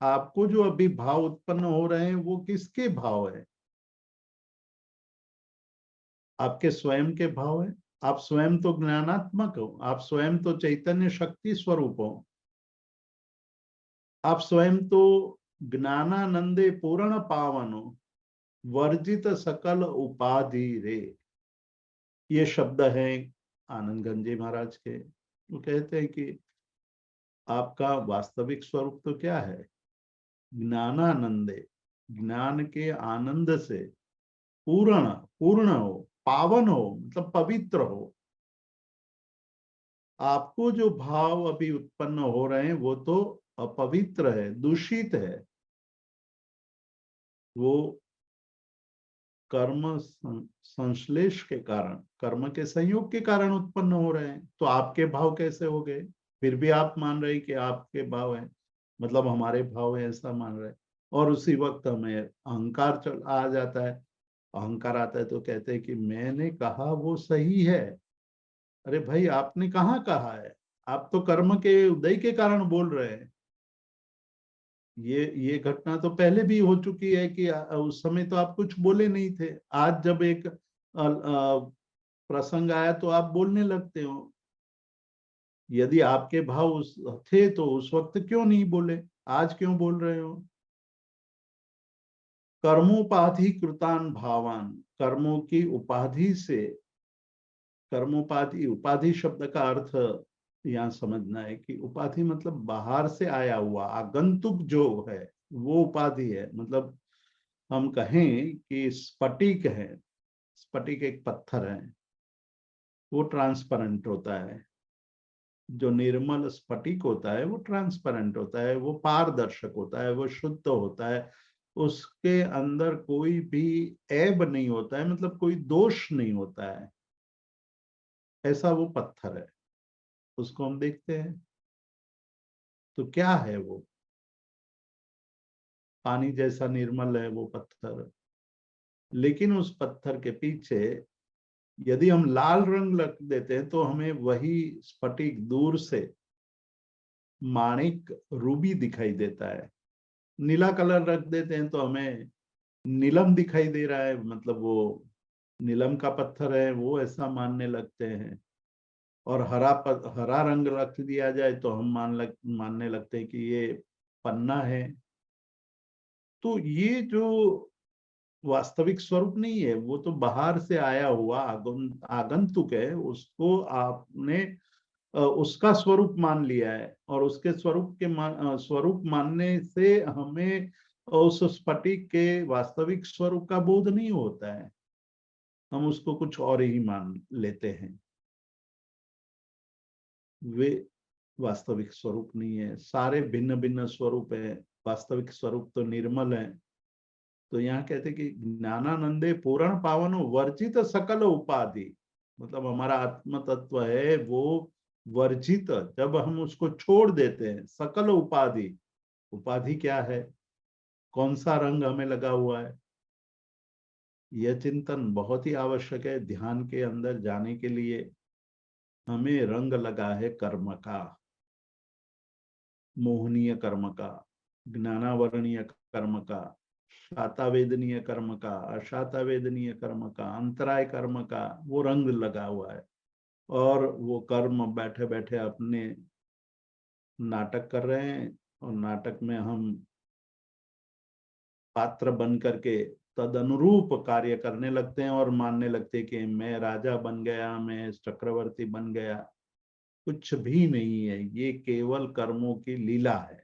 आपको जो अभी भाव उत्पन्न हो रहे हैं वो किसके भाव है? आपके स्वयं के भाव है। आप स्वयं तो ज्ञानात्मक हो, आप स्वयं तो चैतन्य शक्ति स्वरूप हो, आप स्वयं तो ज्ञानानंदे पूर्ण पावन हो, वर्जित सकल उपाधि रे। ये शब्द है आनंद गंजी महाराज के। वो कहते हैं कि आपका वास्तविक स्वरूप तो क्या है? ज्ञानानंदे, ज्ञान के आनंद से पूर्ण, पूर्ण हो, पावन हो, मतलब पवित्र हो। आपको जो भाव अभी उत्पन्न हो रहे हैं वो तो अपवित्र है, दूषित है, वो कर्म संश्लेष के कारण, कर्म के संयोग के कारण उत्पन्न हो रहे हैं। तो आपके भाव कैसे हो गए? फिर भी आप मान रहे हैं कि आपके भाव है, मतलब हमारे भाव है, ऐसा मान रहे हैं। और उसी वक्त हमें अहंकार चल आ जाता है। अहंकार आता है तो कहते हैं कि मैंने कहा वो सही है, अरे भाई, आपने कहाँ कहा है? आप तो कर्म के उदय के कारण बोल रहे हैं। ये घटना तो पहले भी हो चुकी है कि उस समय तो आप कुछ बोले नहीं थे। आज जब एक प्रसंग आया तो आप बोलने लगते हो। यदि आपके भाव उस थे तो उस वक्त क्यों नहीं बोले? आज क्यों बोल रहे हो? कर्मोपाधि कृतान भावान, कर्मों की उपाधि से, कर्मोपाधि, उपाधि शब्द का अर्थ यहाँ समझना है कि उपाधि मतलब बाहर से आया हुआ आगंतुक जो है वो उपाधि है। मतलब हम कहें कि स्फटिक है, स्फटिक एक पत्थर है, वो ट्रांसपेरेंट होता है। जो निर्मल स्फटिक होता है वो ट्रांसपेरेंट होता है, वो पारदर्शक होता है, वो शुद्ध होता है। उसके अंदर कोई भी ऐब नहीं होता है, मतलब कोई दोष नहीं होता है। ऐसा वो पत्थर है, उसको हम देखते हैं तो क्या है वो? पानी जैसा निर्मल है वो पत्थर। लेकिन उस पत्थर के पीछे यदि हम लाल रंग रख देते हैं तो हमें वही स्फटिक दूर से माणिक, रूबी दिखाई देता है। नीला कलर रख देते हैं तो हमें नीलम दिखाई दे रहा है, मतलब वो नीलम का पत्थर है, वो ऐसा मानने लगते हैं। और हरा रंग रख दिया जाए तो हम मानने लगते हैं कि ये पन्ना है। तो ये जो वास्तविक स्वरूप नहीं है, वो तो बाहर से आया हुआ आगंतुक है। उसको आपने उसका स्वरूप मान लिया है, और उसके स्वरूप मानने से हमें उस स्फटिक के वास्तविक स्वरूप का बोध नहीं होता है। हम उसको कुछ और ही मान लेते हैं। वे वास्तविक स्वरूप नहीं है, सारे भिन्न भिन्न स्वरूप है। वास्तविक स्वरूप तो निर्मल है। तो यहाँ कहते कि ज्ञानानंदे पूर्ण पावन वर्जित सकल उपाधि, मतलब हमारा आत्म तत्व है वो वर्जित, जब हम उसको छोड़ देते हैं, सकल उपाधि। उपाधि क्या है? कौन सा रंग हमें लगा हुआ है? यह चिंतन बहुत ही आवश्यक है। ध्यान के अंदर जाने के लिए हमें रंग लगा है कर्म का, मोहनीय कर्म का, ज्ञानावरणीय कर्म का, शातावेदनीय कर्म का, अशातावेदनीय कर्म का, अंतराय कर्म का, वो रंग लगा हुआ है। और वो कर्म बैठे बैठे अपने नाटक कर रहे हैं, और नाटक में हम पात्र बन करके तद अनुरूप कार्य करने लगते हैं और मानने लगते हैं कि मैं राजा बन गया, मैं चक्रवर्ती बन गया। कुछ भी नहीं है, ये केवल कर्मों की लीला है।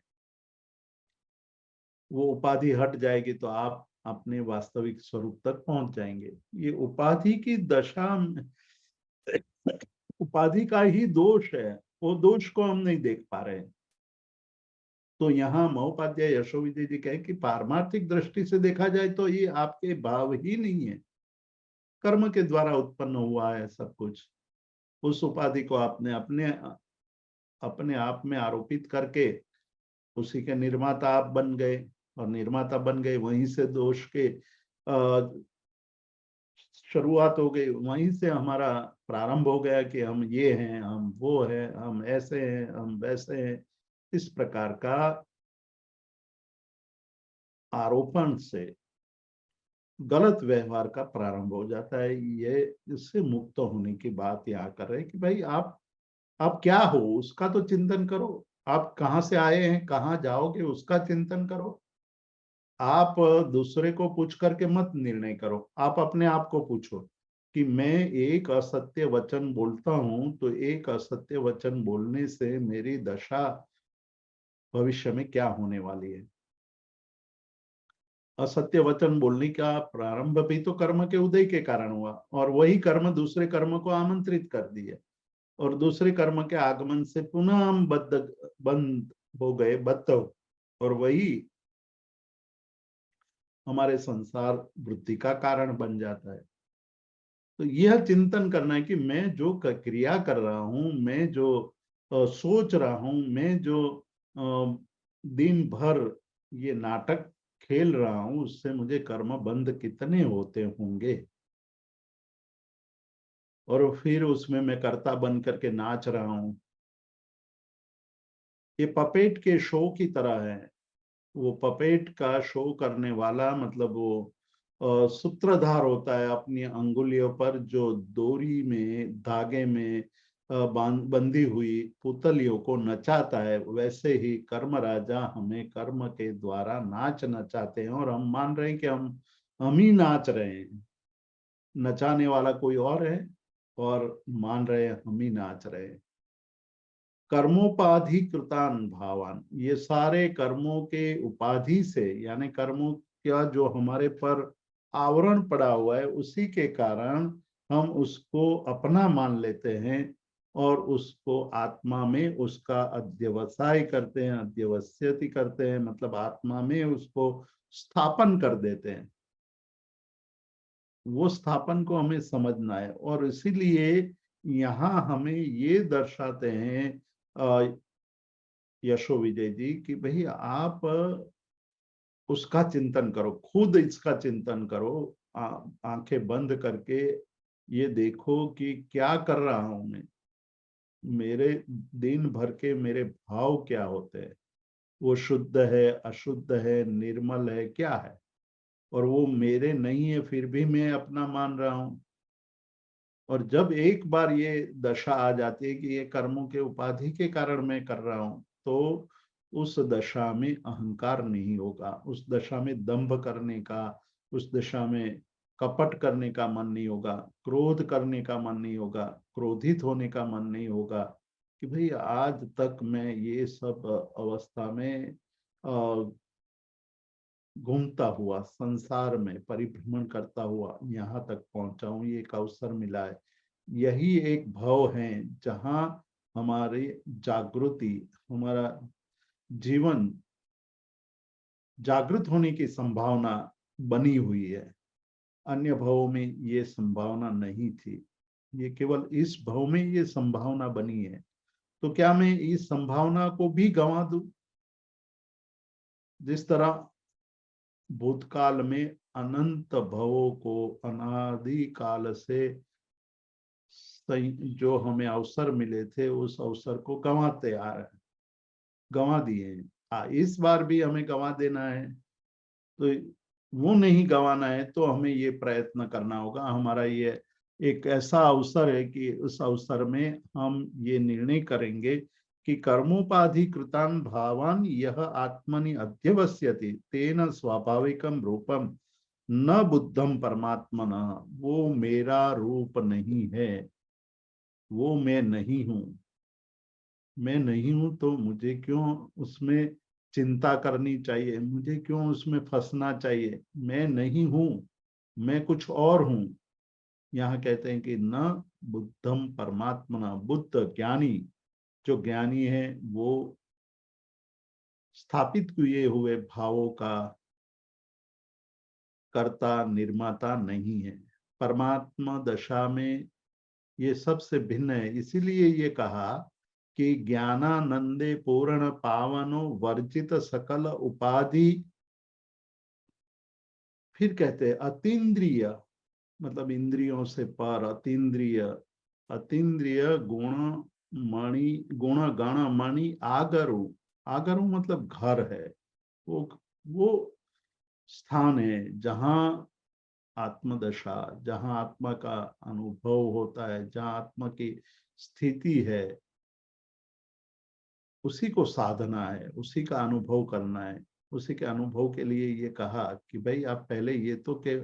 वो उपाधि हट जाएगी तो आप अपने वास्तविक स्वरूप तक पहुंच जाएंगे। ये उपाधि की दशा उपाधि का ही दोष है, वो दोष को हम नहीं देख पा रहे हैं। तो यहाँ महोपाध्याय यशोविजय जी कहे कि पारमार्थिक दृष्टि से देखा जाए तो ये आपके भाव ही नहीं है, कर्म के द्वारा उत्पन्न हुआ है सब कुछ। उस उपाधि को आपने अपने अपने आप में आरोपित करके उसी के निर्माता आप बन गए, और निर्माता बन गए, वहीं से दोष के शुरुआत हो गई। वहीं से हमारा प्रारंभ हो गया कि हम ये हैं, हम वो हैं, हम ऐसे हैं, हम वैसे हैं। इस प्रकार का आरोपण से गलत व्यवहार का प्रारंभ हो जाता है। ये इससे मुक्त होने की बात यहाँ कर रहे हैं कि भाई आप क्या हो उसका तो चिंतन करो। आप कहाँ से आए हैं, कहाँ जाओगे, उसका चिंतन करो। आप दूसरे को पूछ करके मत निर्णय करो, आप अपने आप को पूछो कि मैं एक असत्य वचन बोलता हूं तो एक असत्य वचन बोलने से मेरी दशा भविष्य में क्या होने वाली है। असत्य वचन बोलने का प्रारंभ भी तो कर्म के उदय के कारण हुआ, और वही कर्म दूसरे कर्म को आमंत्रित कर दिए, और दूसरे कर्म के आगमन से पुनः हम बंद हो गए, बद्ध, और वही हमारे संसार वृद्धि का कारण बन जाता है। तो यह चिंतन करना है कि मैं जो क्रिया कर रहा हूं, मैं जो सोच रहा हूं, मैं जो दिन भर ये नाटक खेल रहा हूं, उससे मुझे कर्म बंध कितने होते होंगे। और फिर उसमें मैं कर्ता बन करके नाच रहा हूं। ये पपेट के शो की तरह है। वो पपेट का शो करने वाला मतलब वो सूत्रधार होता है, अपनी अंगुलियों पर जो डोरी में धागे में बंधी हुई पुतलियों को नचाता है। वैसे ही कर्म राजा हमें कर्म के द्वारा नाच नचाते हैं, और हम मान रहे हैं कि हम ही नाच रहे हैं। नचाने वाला कोई और है, और मान रहे हैं हम ही नाच रहे हैं। कर्मोपाधि कृतान भावान, ये सारे कर्मों के उपाधि से, यानी कर्मों का जो हमारे पर आवरण पड़ा हुआ है उसी के कारण हम उसको अपना मान लेते हैं, और उसको आत्मा में उसका अध्यवसाय करते हैं, अध्यवस्यति करते हैं, मतलब आत्मा में उसको स्थापन कर देते हैं। वो स्थापन को हमें समझना है, और इसीलिए यहाँ हमें ये दर्शाते हैं यशो विजय जी कि भाई आप उसका चिंतन करो, खुद इसका चिंतन करो। आंखें बंद करके ये देखो कि क्या कर रहा हूं मैं, मेरे दिन भर के मेरे भाव क्या होते हैं, वो शुद्ध है, अशुद्ध है, निर्मल है, क्या है, और वो मेरे नहीं है फिर भी मैं अपना मान रहा हूं। और जब एक बार ये दशा आ जाती है कि ये कर्मों के उपाधि के कारण मैं कर रहा हूं, तो उस दशा में अहंकार नहीं होगा, उस दशा में दंभ करने का, उस दशा में कपट करने का मन नहीं होगा, क्रोध करने का मन नहीं होगा, क्रोधित होने का मन नहीं होगा कि भाई आज तक मैं ये सब अवस्था में घूमता हुआ संसार में परिभ्रमण करता हुआ यहाँ तक पहुंचा हूं, ये एक अवसर मिला है। यही एक भाव है जहां हमारी जागृति, हमारा जीवन जागृत होने की संभावना बनी हुई है। अन्य भावों में ये संभावना नहीं थी, ये केवल इस भाव में ये संभावना बनी है। तो क्या मैं इस संभावना को भी गंवा दूं? जिस तरह भूतकाल में अनंत भवों को अनादि काल से जो हमें अवसर मिले थे उस अवसर को गंवाते आ रहे हैं, गंवा दिए हैं। इस बार भी हमें गंवा देना है, तो वो नहीं गंवाना है तो हमें ये प्रयत्न करना होगा। हमारा ये एक ऐसा अवसर है कि उस अवसर में हम ये निर्णय करेंगे कि कर्मोपाधि कृतान भावान यह आत्मनि अध्यवस्यति तेन स्वाभाविकम रूपम न बुद्धम परमात्मन। वो मेरा रूप नहीं है, वो मैं नहीं हूं। मैं नहीं हूं तो मुझे क्यों उसमें चिंता करनी चाहिए, मुझे क्यों उसमें फंसना चाहिए? मैं नहीं हूं, मैं कुछ और हूं। यहाँ कहते हैं कि न बुद्धम परमात्मना, बुद्ध ज्ञानी, जो ज्ञानी है वो स्थापित किए हुए भावों का कर्ता निर्माता नहीं है। परमात्मा दशा में ये सबसे भिन्न है। इसीलिए ये कहा कि ज्ञानानंदे पूर्ण पावनो वर्जित सकल उपाधि। फिर कहते हैं अतीन्द्रिय, मतलब इंद्रियों से पर, अतीन्द्रिय, अतीन्द्रिय गुण मणि, गुण गण मणि आगरु। आगरु मतलब घर है, वो स्थान है जहां आत्मदशा, जहां आत्मा का अनुभव होता है, जहां आत्मा की स्थिति है, उसी को साधना है, उसी का अनुभव करना है। उसी के अनुभव के लिए ये कहा कि भाई आप पहले ये तो के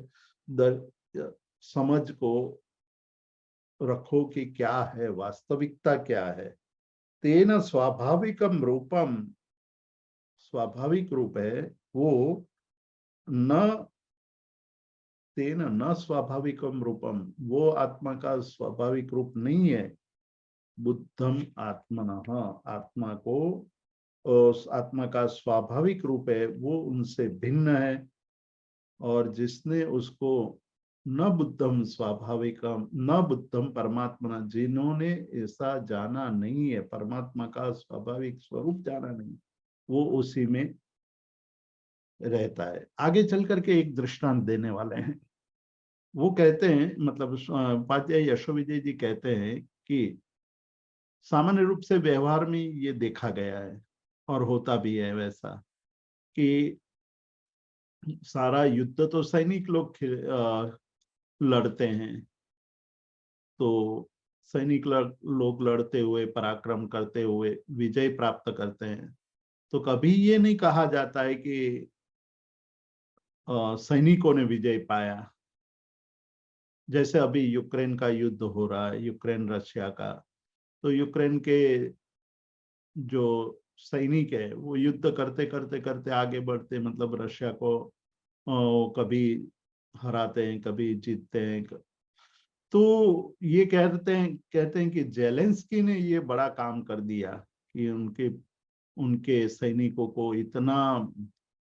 समझ को रखो कि क्या है, वास्तविकता क्या है। तेन स्वाभाविकम रूपम, स्वाभाविक रूप है वो, न तेन न स्वाभाविकम रूपम, वो आत्मा का स्वाभाविक रूप नहीं है। बुद्धम आत्मनः, आत्मा को, उस आत्मा का स्वाभाविक रूप है वो उनसे भिन्न है। और जिसने उसको न बुद्धम स्वाभाविकम न बुद्धम परमात्मा, जिन्होंने ऐसा जाना नहीं है, परमात्मा का स्वाभाविक स्वरूप जाना नहीं, वो उसी में रहता है। आगे चल करके एक दृष्टांत देने वाले हैं। वो कहते हैं, मतलब उपाध्याय यशोविजय जी कहते हैं कि सामान्य रूप से व्यवहार में ये देखा गया है और होता भी है वैसा, कि सारा युद्ध तो सैनिक लोग लड़ते हैं। तो सैनिक लोग लड़ते हुए, पराक्रम करते हुए विजय प्राप्त करते हैं। तो कभी ये नहीं कहा जाता है कि सैनिकों ने विजय पाया। जैसे अभी यूक्रेन का युद्ध हो रहा है, यूक्रेन रशिया का, तो यूक्रेन के जो सैनिक है वो युद्ध करते करते करते आगे बढ़ते, मतलब रशिया को कभी हराते हैं, कभी जीतते हैं। तो ये कहते हैं कि जेलेंस्की ने ये बड़ा काम कर दिया कि उनके उनके सैनिकों को इतना,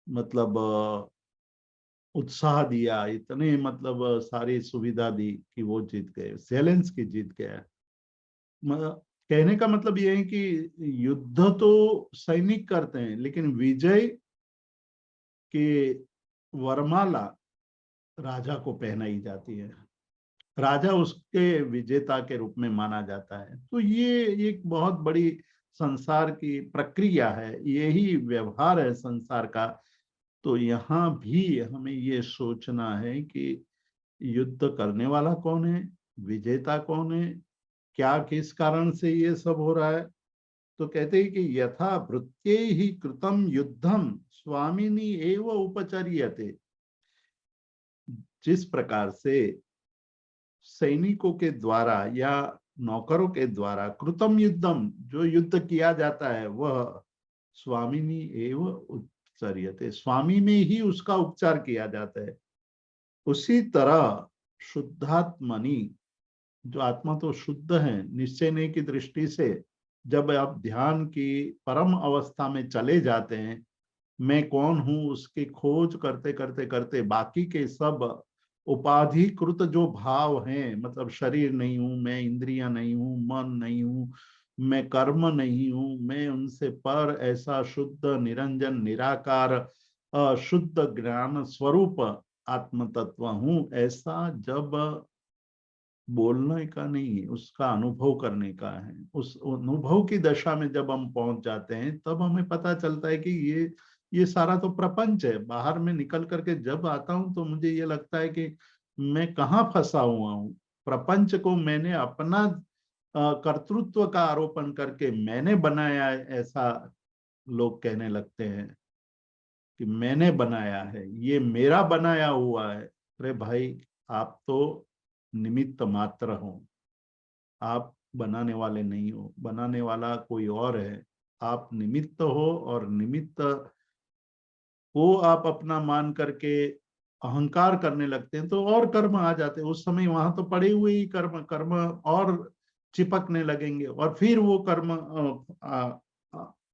मतलब उत्साह दिया, इतने मतलब सारी सुविधा दी कि वो जीत गए, जेलेंस्की जीत गया। कहने का मतलब ये है कि युद्ध तो सैनिक करते हैं, लेकिन विजय के वरमाला राजा को पहनाई जाती है, राजा उसके विजेता के रूप में माना जाता है। तो ये एक बहुत बड़ी संसार की प्रक्रिया है, यही व्यवहार है संसार का। तो यहाँ भी हमें ये सोचना है कि युद्ध करने वाला कौन है, विजेता कौन है, क्या किस कारण से ये सब हो रहा है। तो कहते हैं कि यथा भृत्यै ही कृतम युद्धम स्वामिनी एव उपचर्यते। जिस प्रकार से सैनिकों के द्वारा या नौकरों के द्वारा कृतम युद्धम, जो युद्ध किया जाता है, वह स्वामिनी एव उपचर्यते, स्वामी में ही उसका उपचार किया जाता है। उसी तरह शुद्धात्मनि, जो आत्मा तो शुद्ध है निश्चय की दृष्टि से, जब आप ध्यान की परम अवस्था में चले जाते हैं, मैं कौन हूं उसकी खोज करते करते करते बाकी के सब उपाधिकृत जो भाव हैं, मतलब शरीर नहीं हूं मैं, इंद्रियां नहीं हूं, मन नहीं हूं मैं, कर्म नहीं हूं मैं, उनसे पर ऐसा शुद्ध निरंजन निराकार शुद्ध ज्ञान स्वरूप आत्म तत्व हूं, ऐसा जब बोलने का नहीं, उसका अनुभव करने का है। उस अनुभव की दशा में जब हम पहुंच जाते हैं, तब हमें पता चलता है कि ये सारा तो प्रपंच है। बाहर में निकल करके जब आता हूं तो मुझे ये लगता है कि मैं कहाँ फंसा हुआ हूँ। प्रपंच को मैंने अपना कर्तृत्व का आरोपण करके मैंने बनाया है, ऐसा लोग कहने लगते हैं कि मैंने बनाया है, ये मेरा बनाया हुआ है। अरे भाई, आप तो निमित्त मात्र हो, आप बनाने वाले नहीं हो, बनाने वाला कोई और है। आप निमित्त हो, और निमित्त को आप अपना मान करके अहंकार करने लगते हैं तो और कर्म आ जाते हैं। उस समय वहां तो पड़े हुए ही कर्म कर्म और चिपकने लगेंगे, और फिर वो कर्म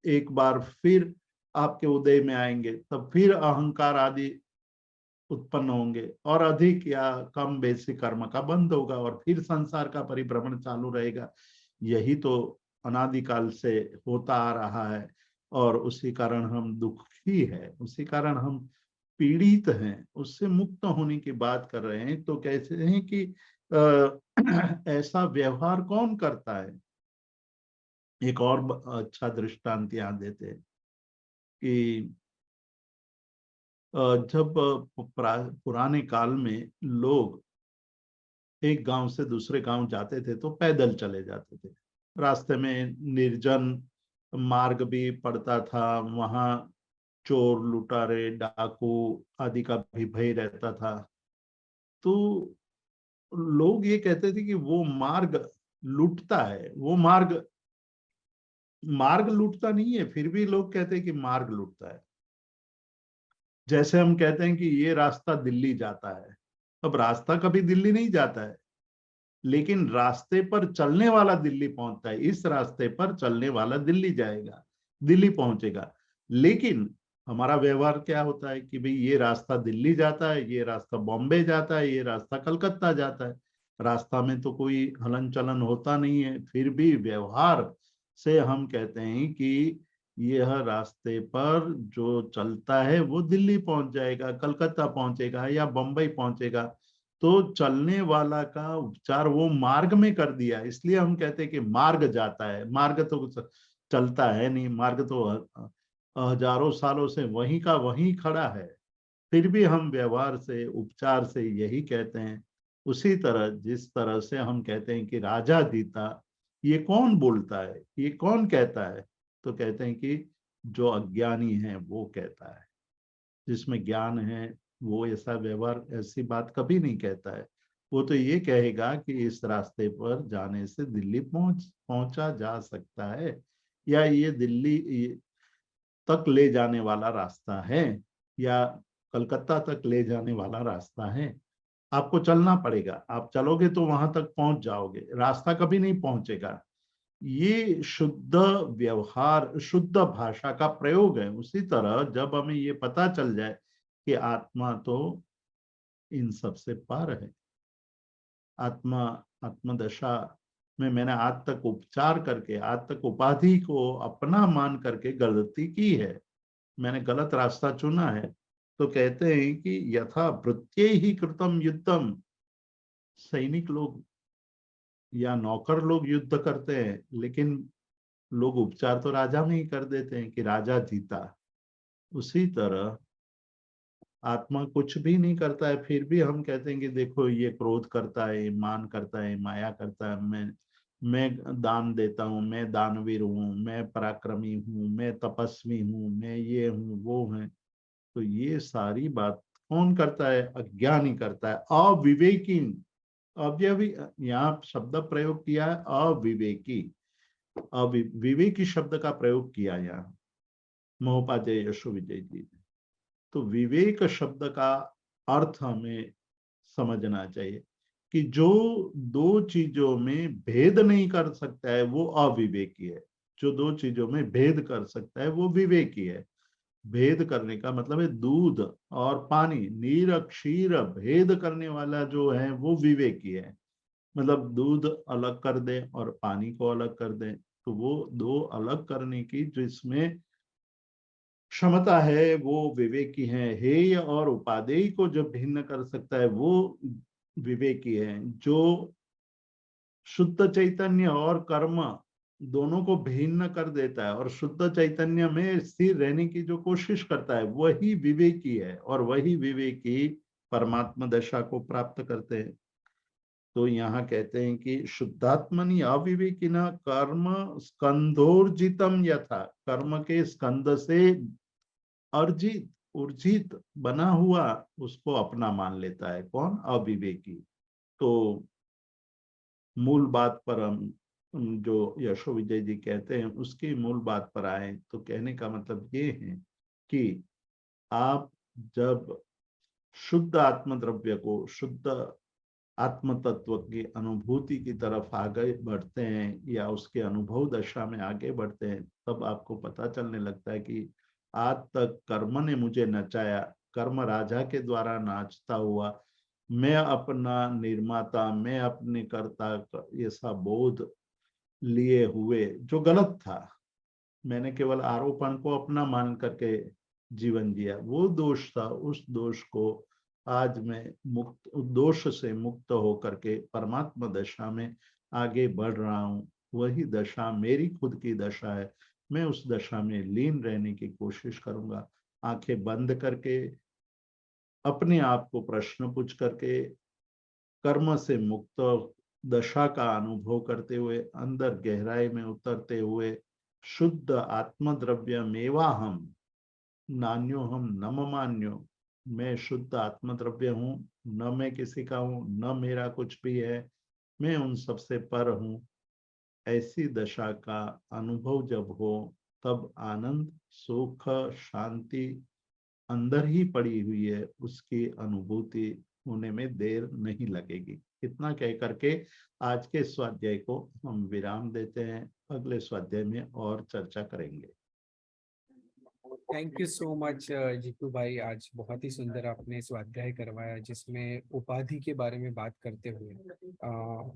एक बार फिर आपके उदय में आएंगे, तब फिर अहंकार आदि उत्पन्न होंगे, और अधिक या कम बेसी कर्म का बंध होगा, और फिर संसार का परिभ्रमण चालू रहेगा। यही तो अनादिकाल से होता आ रहा है, और उसी कारण हम दुखी है, उसी कारण हम पीड़ित हैं, उससे मुक्त होने की बात कर रहे हैं। तो कहते हैं कि ऐसा व्यवहार कौन करता है। एक और अच्छा दृष्टांत यहाँ देते हैं कि जब पुराने काल में लोग एक गांव से दूसरे गांव जाते थे तो पैदल चले जाते थे। रास्ते में निर्जन मार्ग भी पड़ता था, वहां चोर लुटारे डाकू आदि का भी भय रहता था। तो लोग ये कहते थे कि वो मार्ग लूटता है, वो मार्ग मार्ग लूटता नहीं है, फिर भी लोग कहते हैं कि मार्ग लूटता है। जैसे हम कहते हैं कि ये रास्ता दिल्ली जाता है, अब रास्ता कभी दिल्ली नहीं जाता है, लेकिन रास्ते पर चलने वाला दिल्ली पहुंचता है। इस रास्ते पर चलने वाला दिल्ली जाएगा, दिल्ली पहुंचेगा। लेकिन हमारा व्यवहार क्या होता है कि भाई ये रास्ता दिल्ली जाता है, ये रास्ता बॉम्बे जाता है, ये रास्ता कलकत्ता जाता है। रास्ता में तो कोई हलन चलन होता नहीं है, फिर भी व्यवहार से हम कहते हैं कि यह रास्ते पर जो चलता है वो दिल्ली पहुंच जाएगा, कलकत्ता पहुंचेगा या बम्बई पहुंचेगा। तो चलने वाला का उपचार वो मार्ग में कर दिया, इसलिए हम कहते हैं कि मार्ग जाता है। मार्ग तो चलता है नहीं, मार्ग तो हजारों सालों से वहीं का वहीं खड़ा है, फिर भी हम व्यवहार से उपचार से यही कहते हैं। उसी तरह जिस तरह से हम कहते हैं कि राजा जीता, ये कौन बोलता है, ये कौन कहता है? तो कहते हैं कि जो अज्ञानी है वो कहता है। जिसमें ज्ञान है वो ऐसा व्यवहार, ऐसी बात कभी नहीं कहता है। वो तो ये कहेगा कि इस रास्ते पर जाने से दिल्ली पहुंचा जा सकता है, या ये दिल्ली तक ले जाने वाला रास्ता है, या कलकत्ता तक ले जाने वाला रास्ता है। आपको चलना पड़ेगा, आप चलोगे तो वहां तक पहुंच जाओगे, रास्ता कभी नहीं पहुंचेगा। ये शुद्ध व्यवहार, शुद्ध भाषा का प्रयोग है। उसी तरह जब हमें ये पता चल जाए कि आत्मा तो इन सब से पार है, आत्मा आत्मदशा में मैंने आज तक उपचार करके, आज तक उपाधि को अपना मान करके गलती की है, मैंने गलत रास्ता चुना है। तो कहते हैं कि यथा भृत्यै ही कृतम युद्धम, सैनिक लोग या नौकर लोग युद्ध करते हैं, लेकिन लोग उपचार तो राजा में ही कर देते हैं कि राजा जीता। उसी तरह आत्मा कुछ भी नहीं करता है, फिर भी हम कहते हैं कि देखो ये क्रोध करता है, मान करता है, माया करता है, मैं दान देता हूँ, मैं दानवीर हूँ, मैं पराक्रमी हूँ, मैं तपस्वी हूँ, मैं ये हूँ वो है। तो ये सारी बात कौन करता है? अज्ञानी करता है, अविवेकी। अव्यवी यहाँ शब्द प्रयोग किया है, अविवेकी। अविवेकी शब्द का प्रयोग किया यहाँ महोपाध्याय यशो विजय जी ने। तो विवेक शब्द का अर्थ हमें समझना चाहिए कि जो दो चीजों में भेद नहीं कर सकता है वो अविवेकी है, जो दो चीजों में भेद कर सकता है वो विवेकी है। भेद करने का मतलब है दूध और पानी, नीर क्षीर भेद करने वाला जो है वो विवेकी है। मतलब दूध अलग कर दे और पानी को अलग कर दे, तो वो दो अलग करने की जिसमें क्षमता है वो विवेकी है। हेय और उपादेय को जो भिन्न कर सकता है वो विवेकी है। जो शुद्ध चैतन्य और कर्म दोनों को भिन्न कर देता है और शुद्ध चैतन्य में स्थिर रहने की जो कोशिश करता है वही विवेकी है, और वही विवेकी परमात्मा दशा को प्राप्त करते हैं। तो यहाँ कहते हैं कि शुद्धात्मनि अविवेकिना कर्म स्कंधोर्जितम यथा, कर्म के स्कंद से अर्जित उर्जित बना हुआ उसको अपना मान लेता है। कौन? अविवेकी। तो मूल बात पर हम जो यशो विजय जी कहते हैं उसकी मूल बात पर आए तो कहने का मतलब ये है कि आप जब शुद्ध आत्मद्रव्य को, शुद्ध आत्म तत्व की अनुभूति की तरफ आगे बढ़ते हैं या उसके अनुभव दशा में आगे बढ़ते हैं, तब आपको पता चलने लगता है कि आज तक कर्म ने मुझे नचाया, कर्म राजा के द्वारा नाचता हुआ, मैं अपना निर्माता, मैं अपने कर्ता, ऐसा बोध लिए हुए जो गलत था, मैंने केवल आरोपण को अपना मान करके जीवन जिया, वो दोष था। उस दोष को आज मैं मुक्त, दोष से मुक्त होकर के परमात्मा दशा में आगे बढ़ रहा हूँ। वही दशा मेरी खुद की दशा है, मैं उस दशा में लीन रहने की कोशिश करूंगा। आंखें बंद करके अपने आप को प्रश्न पूछ करके कर्म से मुक्त दशा का अनुभव करते हुए, अंदर गहराई में उतरते हुए, शुद्ध आत्मद्रव्य मेवा हम नान्यो हम न ममान्यो, मैं शुद्ध आत्मद्रव्य हूँ, न मैं किसी का हूँ, न मेरा कुछ भी है, मैं उन सबसे पर हूँ। ऐसी दशा का अनुभव जब हो तब आनंद, सुख, शांति अंदर ही पड़ी हुई है, उसकी अनुभूति होने में देर नहीं लगेगी। इतना कह करके आज के स्वाध्याय को हम विराम देते हैं। अगले स्वाध्याय में और चर्चा करेंगे। Thank you so much Jeetu भाई, आज बहुत ही सुंदर आपने स्वाध्याय करवाया जिसमें उपाधि के बारे में बात करते हुए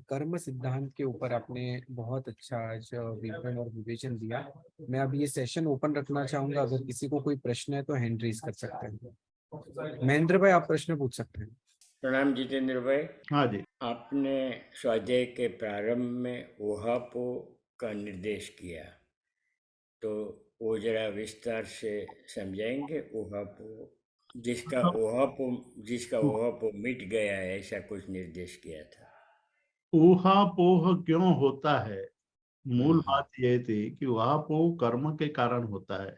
कर्म सिद्धांत के ऊपर आपने बहुत अच्छा आज विवरण और विवेचन दिया। मैं अब ये सेशन ओपन रखना चाहूंगा, अगर किसी को कोई प्रश्न है तो हैंड रेज कर सकते हैं। महेंद्र भाई आप प्रश्न पूछ सकते हैं। प्रणाम जितेंद्र भाई। हाँ जी। आपने स्वाध्याय के प्रारंभ में ओहापो का निर्देश किया, तो वो जरा विस्तार से समझाएंगे। ओहापो, जिसका ओहापो मिट गया है, ऐसा कुछ निर्देश किया था। ऊहापोह क्यों होता है? मूल हम्म, बात यह थी कि ऊहापोह कर्म के कारण होता है।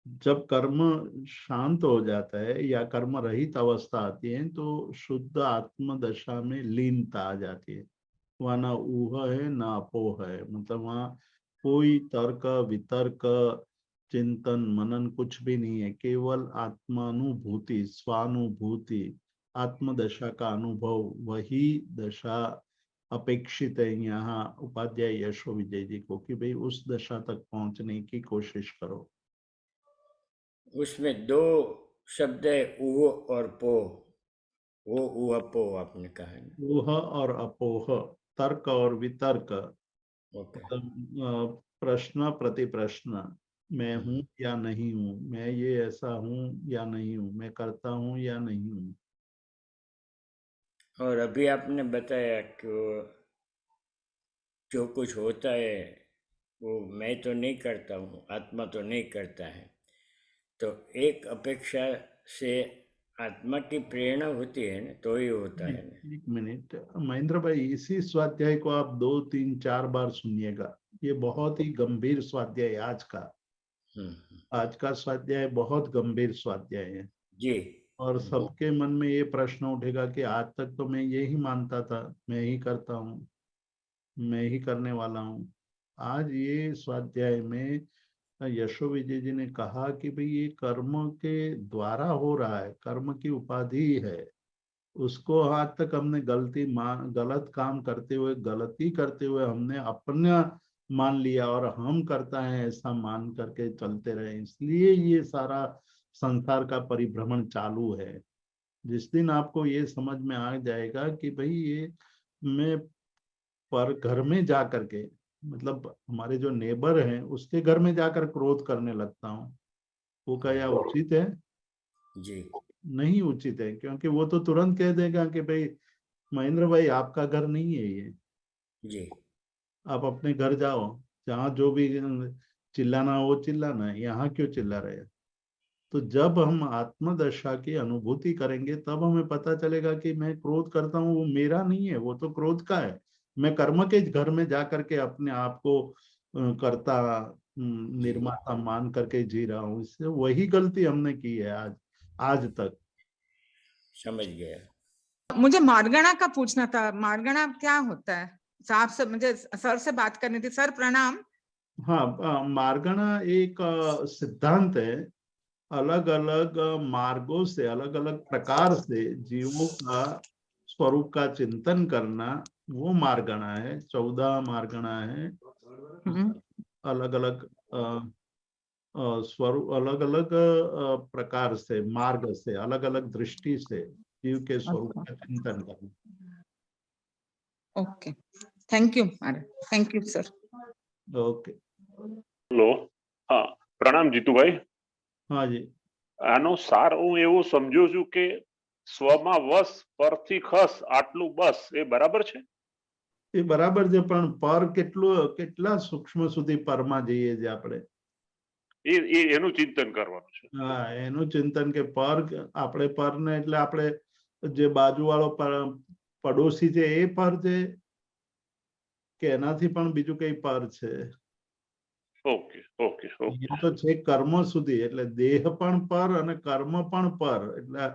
जब कर्म शांत हो जाता है या कर्म रहित अवस्था आती है तो शुद्ध आत्म दशा में लीनता आ जाती है। वहाँ ना ऊह है ना अपोह है, मतलब वहाँ कोई तर्क वितर्क चिंतन मनन कुछ भी नहीं है, केवल आत्मानुभूति स्वानुभूति आत्मदशा का अनुभव, वही दशा अपेक्षित है यहाँ उपाध्याय यशो विजय जी को, कि भाई उस दशा तक पहुंचने की कोशिश करो। उसमें दो शब्द है, ऊह और पोह। वो ऊहपो आपने कहा है ना? ऊह और अपोह, तर्क और वितर्क, ओके। मतलब प्रश्न प्रति प्रश्न, मैं हूँ हम्म, या नहीं हूँ, मैं ये ऐसा हूँ या नहीं हूँ, मैं करता हूँ या नहीं हूँ। और अभी आपने बताया कि जो कुछ होता है वो मैं तो नहीं करता हूँ, आत्मा तो नहीं करता है। तो एक अपेक्षा से आत्मा की प्रेरणा होती है ना, तो ही होता है ना। एक मिनट महेंद्र भाई, इसी स्वाध्याय को आप 2 3 4 बार सुनिएगा। ये बहुत ही गंभीर स्वाध्याय है आज का। आज का स्वाध्याय बहुत गंभीर स्वाध्याय है। जी। और सबके मन में ये प्रश्न उठेगा कि आज तक तो मैं ये ही मानता था, मैं ही करता हूँ, मैं ही करने वाला हूँ। आज ये स्वाध्याय में यशो विजय जी ने कहा कि भाई ये कर्म के द्वारा हो रहा है, कर्म की उपाधि है। उसको आज तक हमने गलत काम करते हुए, गलती करते हुए हमने अपना मान लिया और हम करता है ऐसा मान करके चलते रहे, इसलिए ये सारा संसार का परिभ्रमण चालू है। जिस दिन आपको ये समझ में आ जाएगा कि भाई ये मैं पर घर में जा करके, मतलब हमारे जो नेबर हैं उसके घर में जाकर क्रोध करने लगता हूँ, वो क्या उचित है? जी। नहीं उचित है, क्योंकि वो तो तुरंत कह देगा कि भाई महेंद्र भाई आपका घर नहीं है ये, जी। आप अपने घर जाओ, जहाँ जो भी चिल्लाना हो वो चिल्लाना है, यहाँ क्यों चिल्ला रहे हैं? तो जब हम आत्मदशा की अनुभूति करेंगे तब हमें पता चलेगा कि मैं क्रोध करता हूँ वो मेरा नहीं है, वो तो क्रोध का है। मैं कर्म के घर में जा करके अपने आप को कर्ता जी, निर्माता मान करके जी रहा हूँ, इससे वही गलती हमने की है आज आज तक। समझ गया। मुझे मारगणा का पूछना था, मारगणा क्या होता है? साहब से मुझे सर से बात करनी थी। सर प्रणाम। हाँ, मार्गणा एक सिद्धांत है। अलग अलग मार्गों से, अलग अलग प्रकार से जीवों का स्वरूप का चिंतन करना, वो मार्गणा है। 14 मार्गणा है। अलग अलग स्वरूप, अलग अलग प्रकार से, मार्ग से, अलग अलग दृष्टि से जीव के स्वरूप का चिंतन करना। Okay, thank you thank you sir. Okay. Hello, હા પ્રણામ જીતુભાઈ। हाँ जी। આનો સાર હું એવું સમજુ છું કે સ્વમાં વશ પરથી ખસ આટલું બસ, એ બરાબર છે? એ બરાબર છે, પણ પર કેટલા સૂક્ષ્મ સુધી પરમાં જઈએ છે આપણે? એનું ચિંતન કરવાનું છે। હા, એનું ચિંતન કે પર, આપણે પર ને એટલે આપણે જે બાજુવાળો પડોશી છે એ પર છે કે એનાથી પણ બીજું કઈ પર છે? Okay okay okay. એ તો છે કર્મ સુધી, એટલે દેહ પણ પર અને કર્મ પણ પર, એટલે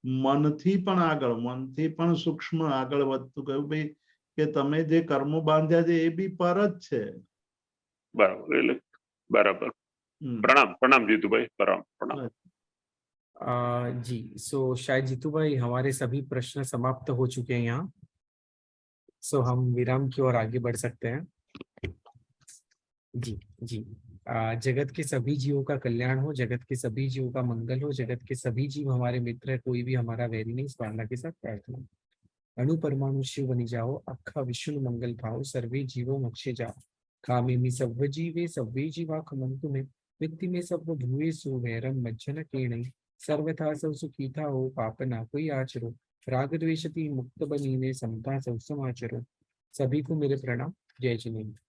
મનથી પણ આગળ, મનથી પણ સૂક્ષ્મ આગળ વધતું ગયું ભાઈ કે તમે જે કર્મો બાંધ્યા છે એ બી પર જ છે। બરાબર, એટલે બરાબર। પ્રણામ પ્રણામ જીતુભાઈ, પ્રણામ પ્રણામ। जी, शायद जीतू भाई हमारे सभी प्रश्न समाप्त हो चुके हैं यहाँ। हम विराम की ओर आगे बढ़ सकते हैं। जी जी। जगत के सभी जीवों का कल्याण हो, जगत के सभी जीवों का मंगल हो, जगत के सभी जीव हमारे मित्र है, कोई भी हमारा वैरी नहीं, इस कामना के साथ प्रार्थना। अणु परमाणु शिव बनी जाओ, अखा विष्णु मंगल भाव, सर्वे जीवो मोक्षे जाओ। कामिनी सव्व जीवे सव्वे जीवा खमंतु में, वित्ति में सव्व भूए सु वैरम मज्जन केणै, सर्वथा सब सुखीता हो, पाप ना कोई आचरो, राग द्वेषति मुक्त बनीने समता सब समाचरो। सभी को मेरे प्रणाम। जय जिनेन्द्र।